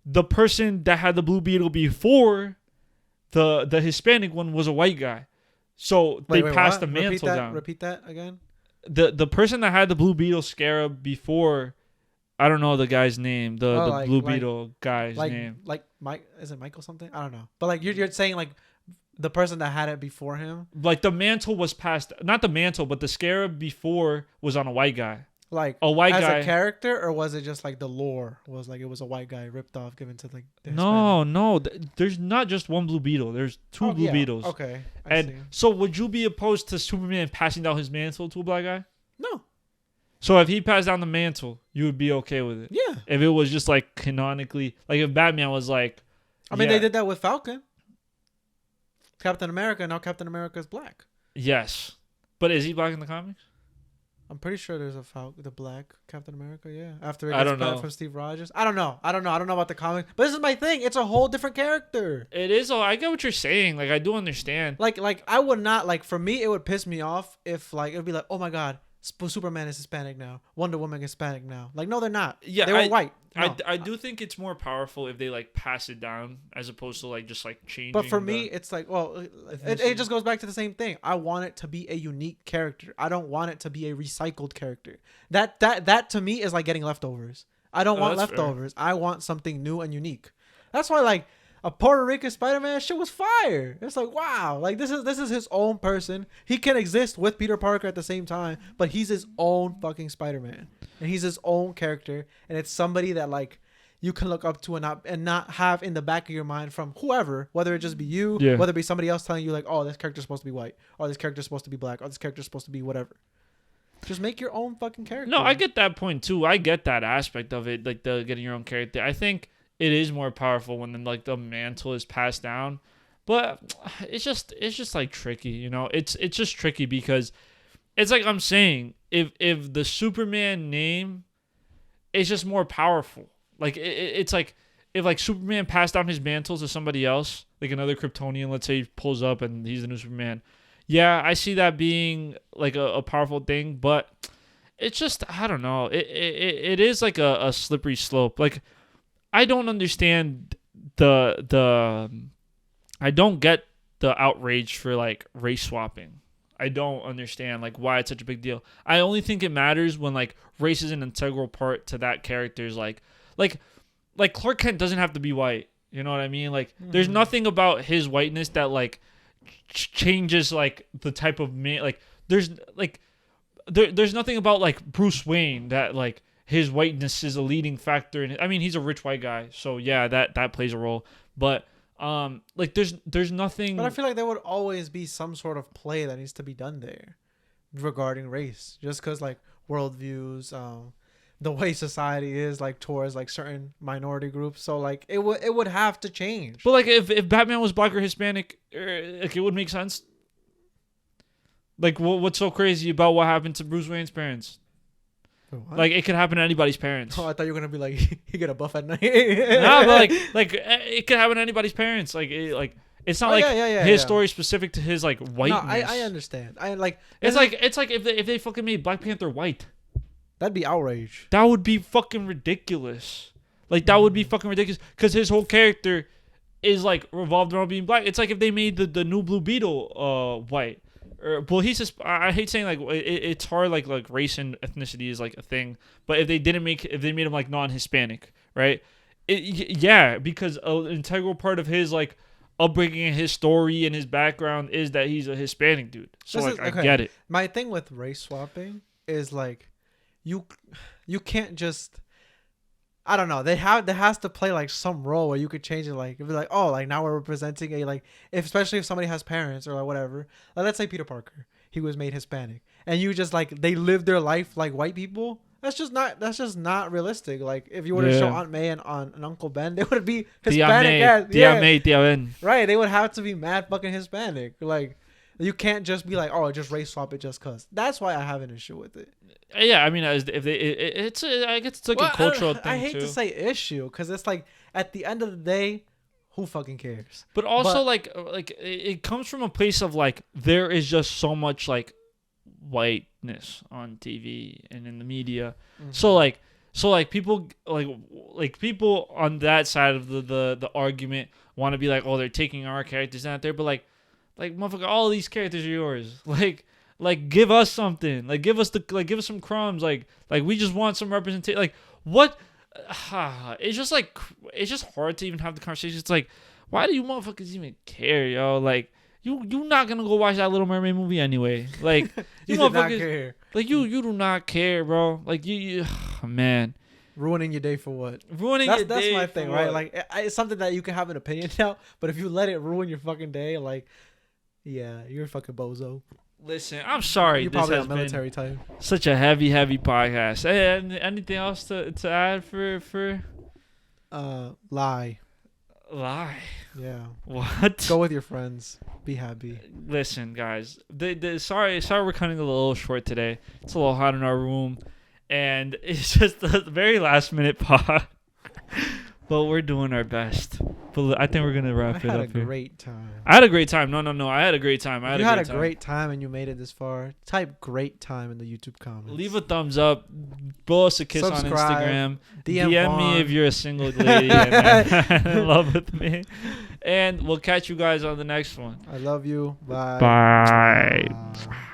the person that had the Blue Beetle before the Hispanic one was a white guy, so they passed the mantle down. Repeat that again. The person that had the Blue Beetle scarab before, I don't know the guy's name. The Blue Beetle guy's name. Like Mike, is it Michael something? I don't know. But like you're saying like the person that had it before him. Like the mantle was passed, not the mantle, but the scarab before was on a white guy. Like a white as guy. a character, or was it just like the lore was like it was a white guy ripped off given to like the no there's not just one Blue Beetle, there's two Blue Beetles. Okay, I see. So would you be opposed to Superman passing down his mantle to a black guy? No. So if he passed down the mantle, you would be okay with it? Yeah. If it was just like canonically, like if Batman was like, I mean, they did that with Falcon, Captain America. Now Captain America is black. Yes, but is he black in the comics? I'm pretty sure there's the black Captain America, yeah. After it gets cut from Steve Rogers. I don't know about the comic. But this is my thing. It's a whole different character. It is. I get what you're saying. Like, I do understand. Like I would not, like, for me, it would piss me off if, like, it would be like, oh my God, Superman is Hispanic now. Wonder Woman is Hispanic now. Like, no, they're not. Yeah, they were white. No. I do think it's more powerful if they, like, pass it down as opposed to, like, just, like, changing. But for me, it's like, well, it just goes back to the same thing. I want it to be a unique character. I don't want it to be a recycled character. That to me is like getting leftovers. I don't want leftovers. Fair. I want something new and unique. That's why, like, a Puerto Rican Spider-Man shit was fire. It's like, wow, like this is his own person. He can exist with Peter Parker at the same time, but he's his own fucking Spider-Man, and he's his own character, and it's somebody that like you can look up to and not have in the back of your mind from whoever, whether it just be you, whether it be somebody else telling you like, oh, this character's supposed to be white, or this character's supposed to be black, or this character's supposed to be whatever. Just make your own fucking character. No, I get that point too. I get that aspect of it, like the getting your own character. I think it is more powerful when like the mantle is passed down, but it's just like tricky, you know. It's just tricky because it's like I'm saying, if the Superman name is just more powerful, like it's like if like Superman passed down his mantle to somebody else, like another Kryptonian, let's say he pulls up and he's the new Superman. Yeah, I see that being like a powerful thing, but it's just, I don't know. It is like a slippery slope. Like, I don't understand I don't get the outrage for like race swapping. I don't understand like why it's such a big deal. I only think it matters when like race is an integral part to that character's like Clark Kent doesn't have to be white. You know what I mean? Like there's nothing about his whiteness that like changes like the type of man. Like there's nothing about like Bruce Wayne that like his whiteness is a leading factor in it. I mean, he's a rich white guy, so yeah, that plays a role. But like there's nothing. But I feel like there would always be some sort of play that needs to be done there regarding race, just because like worldviews, the way society is like towards like certain minority groups. So like it would have to change. But like if Batman was black or Hispanic, like it would make sense. Like what's so crazy about what happened to Bruce Wayne's parents? What? Like it could happen to anybody's parents. Oh, I thought you were gonna be like he get a buff at night. Nah, but like it could happen to anybody's parents. Like it's not like his story specific to his like whiteness. No, I understand. I like it's like if they fucking made Black Panther white. That'd be outrage. That would be fucking ridiculous. Like that would be fucking ridiculous because his whole character is like revolved around being black. It's like if they made the new Blue Beetle white. Well, he's just. I hate saying like it's hard like race and ethnicity is like a thing. But if they made him like non-Hispanic, right? Yeah, because an integral part of his like upbringing and his story and his background is that he's a Hispanic dude. So I get it. My thing with race swapping is like you can't just. I don't know. There has to play like some role where you could change it. Like, it'd be like, oh, like now we're representing a like, especially if somebody has parents or like whatever. Like, let's say Peter Parker, he was made Hispanic, and you just like they live their life like white people. That's just not realistic. Like, if you were to show Aunt May and Uncle Ben, they would be Hispanic. Tia Ben. Right, they would have to be mad fucking Hispanic. Like, you can't just be like, oh, just race swap it just cause. That's why I have an issue with it. Yeah, I mean, I guess it's like a cultural thing I hate too. to say issue because it's like at the end of the day, who fucking cares? But also like it comes from a place of like there is just so much like whiteness on TV and in the media. Mm-hmm. So like people like people on that side of the argument want to be like, oh, they're taking our characters out there, but like motherfucker, all of these characters are yours. Like give us something. Like give us some crumbs. Like we just want some representation. Like what? It's just hard to even have the conversation. It's like, why do you motherfuckers even care, yo? Like you not gonna go watch that Little Mermaid movie anyway. Like you motherfuckers not care. Like you do not care, bro. Like you man. Ruining your day for what? That's my thing, right? Like it's something that you can have an opinion now, but if you let it ruin your fucking day, like, yeah, you're a fucking bozo. Listen, I'm sorry. You're probably a military type. Such a heavy podcast. Hey, anything else to add for? Lie. Yeah. What? Go with your friends. Be happy. Listen, guys. Sorry we're cutting a little short today. It's a little hot in our room, and it's just a very last minute pod. But we're doing our best. But I think we're gonna wrap it up here. I had a great time. I had a great time. No. I had a great time. You had a great time and you made it this far. Type "great time" in the YouTube comments. Leave a thumbs up. Blow us a kiss on Instagram. DM me if you're a single lady and in love with me. And we'll catch you guys on the next one. I love you. Bye. Bye.